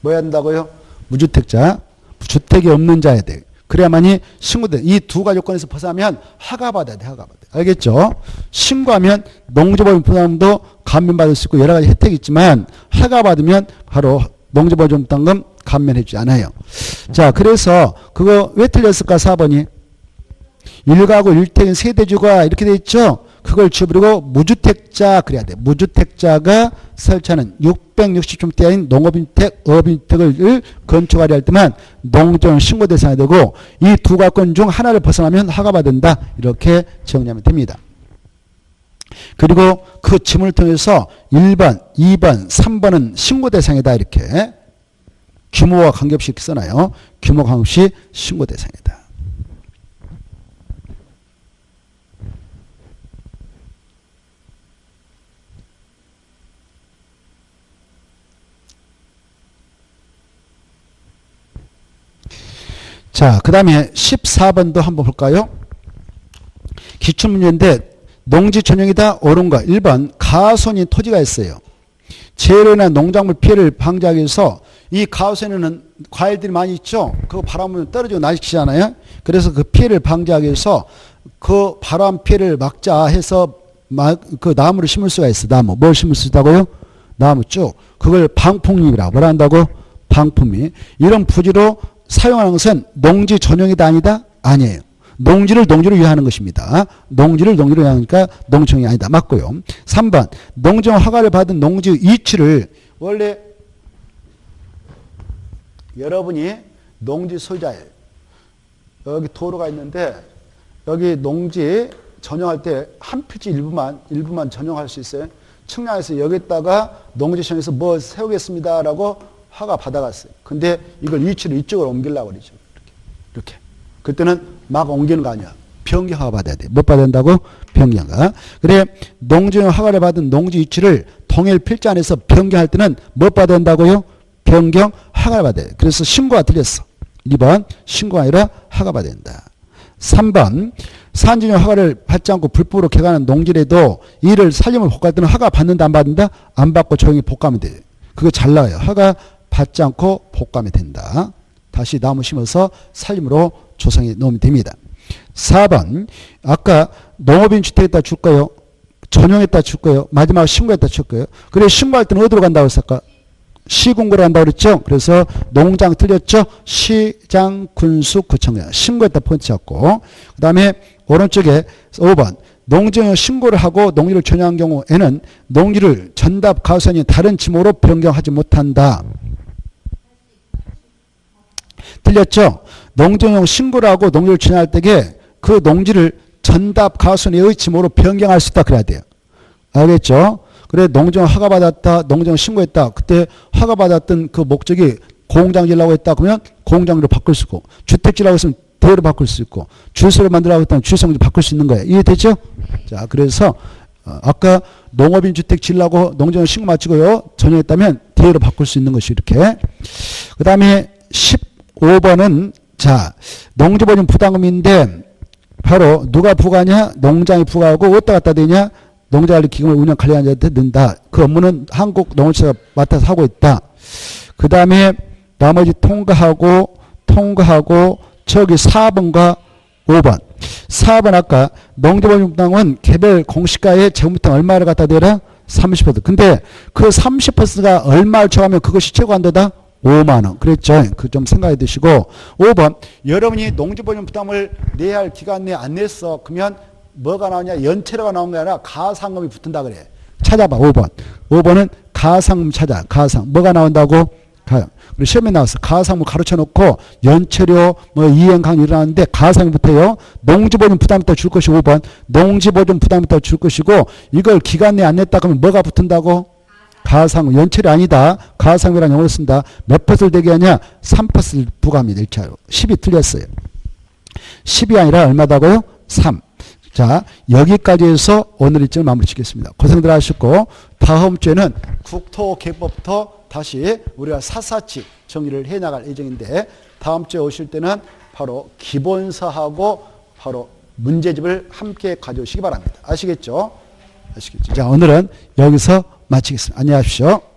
뭐 해야 된다고요? 무주택자. 주택이 없는 자야 돼. 그래야만이 신고돼. 이 두 가지 조건에서 벗어나면 허가받아야 돼. 허가받아야 돼. 알겠죠? 신고하면 농지보존 부담도 감면받을 수 있고 여러 가지 혜택이 있지만 허가받으면 바로 농지보존 부담금 감면해주지 않아요. 자, 그래서 그거 왜 틀렸을까? 4번이. 1가구 1택인 세대주가 이렇게 돼 있죠? 그걸 지워버리고 무주택자 그래야 돼. 무주택자가 설치하는 660평대인 농업주택, 어업주택을 건축하려 할 때만 농지보존 신고 대상이 되고 이 두 가건 중 하나를 벗어나면 허가받는다. 이렇게 정리하면 됩니다. 그리고 그 지문을 통해서 1번, 2번, 3번은 신고 대상이다. 이렇게 규모와 관계없이 이렇게 써놔요. 규모와 관계없이 신고 대상이다. 자, 그 다음에 14번도 한번 볼까요? 기출문제인데 농지 전용이다 옳은가? 1번 가선인 토지가 있어요. 재료나 농작물 피해를 방지하기 위해서 이 가선에는 과일들이 많이 있죠. 그거 바람 불면 떨어지고 날씨잖아요. 그래서 그 피해를 방지하기 위해서 그 바람 피해를 막자 해서 그 나무를 심을 수가 있어. 나무. 뭘 심을 수 있다고요? 나무 쭉. 그걸 방풍잎이라고. 뭐라 한다고? 방풍잎. 이런 부지로 사용하는 것은 농지 전용이다 아니다? 아니에요. 농지를 위하는 것입니다. 농지를 위하니까 농지전용이 아니다. 맞고요. 3번 농지전 허가를 받은 농지 위치를 원래 여러분이 농지 소유자예요. 여기 도로가 있는데 여기 농지 전용할 때 한 필지 일부만 전용할 수 있어요. 측량해서 여기다가 농지전에서 뭐 세우겠습니다라고 허가 받아갔어요. 근데 이걸 위치를 이쪽으로 옮기려고 그러죠. 이렇게. 그때는 막 옮기는 거 아니야. 변경 허가 받아야 돼. 못 받아야 된다고? 변경 허가. 그래, 농지용 허가를 받은 농지 위치를 동일 필지 안에서 변경할 때는 못 받아야 된다고요? 변경 허가를 받아야 돼. 그래서 신고가 틀렸어. 2번 신고가 아니라 허가 받아야 된다. 3번 산지용 허가를 받지 않고 불법으로 개간한 농지라도 이를 살림을 복구할 때는 허가 받는다 안 받는다? 안 받고 조용히 복구하면 돼. 그거 잘 나와요. 허가 받지 않고 복구하면 된다. 다시 나무 심어서 살림으로 조성해 놓으면 됩니다. 4번 아까 농업인 주택에다 줄 거요. 전용에다 줄 거요. 마지막 신고에다 줄 거요. 그래 신고할 때는 어디로 간다고 했을까? 시군구로 간다고 그랬죠. 그래서 농장 틀렸죠. 시장 군수 구청장 신고에다 포인트 잡고 그 다음에 오른쪽에 5번 농지용 신고를 하고 농지를 전용한 경우에는 농지를 전답 가선이 다른 지목으로 변경하지 못한다. 틀렸죠? 농지용 신고를 하고 농지를 전용할 때에 그 농지를 전답 가선의 지목으로 변경할 수 있다 그래야 돼요. 알겠죠? 그래 농지용 허가받았다. 농지용 신고했다. 그때 허가받았던 그 목적이 공장 지으려고 했다. 그러면 공장으로 바꿀 수 있고 주택 지으려고 했으면 대로 바꿀 수 있고 주소를 만들라고 했다면 주소를 바꿀 수 있는 거예요. 이해되죠? 자, 그래서 아까 농업인 주택 지으려고 농지용 신고 마치고요. 전용했다면 대로 바꿀 수 있는 것이 이렇게. 그 다음에 15번은 자 농지보존 부담금인데 바로 누가 부과하냐? 농장이 부과하고 어디다 갖다 대냐? 농자관리기금을 운영 관리하는 자한테 넣는다. 그 업무는 한국농업처가 맡아서 하고 있다. 그 다음에 나머지 통과하고 저기 4번과 5번. 4번 아까 농지보존 부담금은 개별 공시가의 재무부담 얼마를 갖다 대라? 30%. 근데 그 30%가 얼마를 쳐가면 그것이 최고 한도다? 5만원. 그랬죠? 그 좀 생각해 두시고. 5번. 여러분이 농지보존 부담을 내야 할 기간 내에 안 냈어. 그러면 뭐가 나오냐? 연체료가 나온 게 아니라 가상금이 붙은다 그래. 찾아봐. 5번. 5번은 가상금 찾아. 가상. 뭐가 나온다고? 그리고 시험에 나왔어. 가상금 가로쳐 놓고 연체료 뭐 이행강 일어나는데 가상이 붙어요. 농지보존 부담 있다 줄 것이 5번. 농지보존 부담 있다 줄 것이고 이걸 기간 내에 안 냈다 그러면 뭐가 붙은다고? 가상, 연체료 아니다. 가상이라는 용어를 쓴다. 몇 퍼센트 되게 하냐? 3% 부과합니다. 1차로. 10이 틀렸어요. 10이 아니라 얼마다고요? 3. 자, 여기까지 해서 오늘 일정을 마무리 짓겠습니다. 고생들 하셨고 다음 주에는 국토개법부터 다시 우리가 샅샅이 정리를 해 나갈 예정인데 다음 주에 오실 때는 바로 기본서하고 바로 문제집을 함께 가져오시기 바랍니다. 아시겠죠? 아시겠죠? 자, 오늘은 여기서 마치겠습니다. 안녕히 가십시오.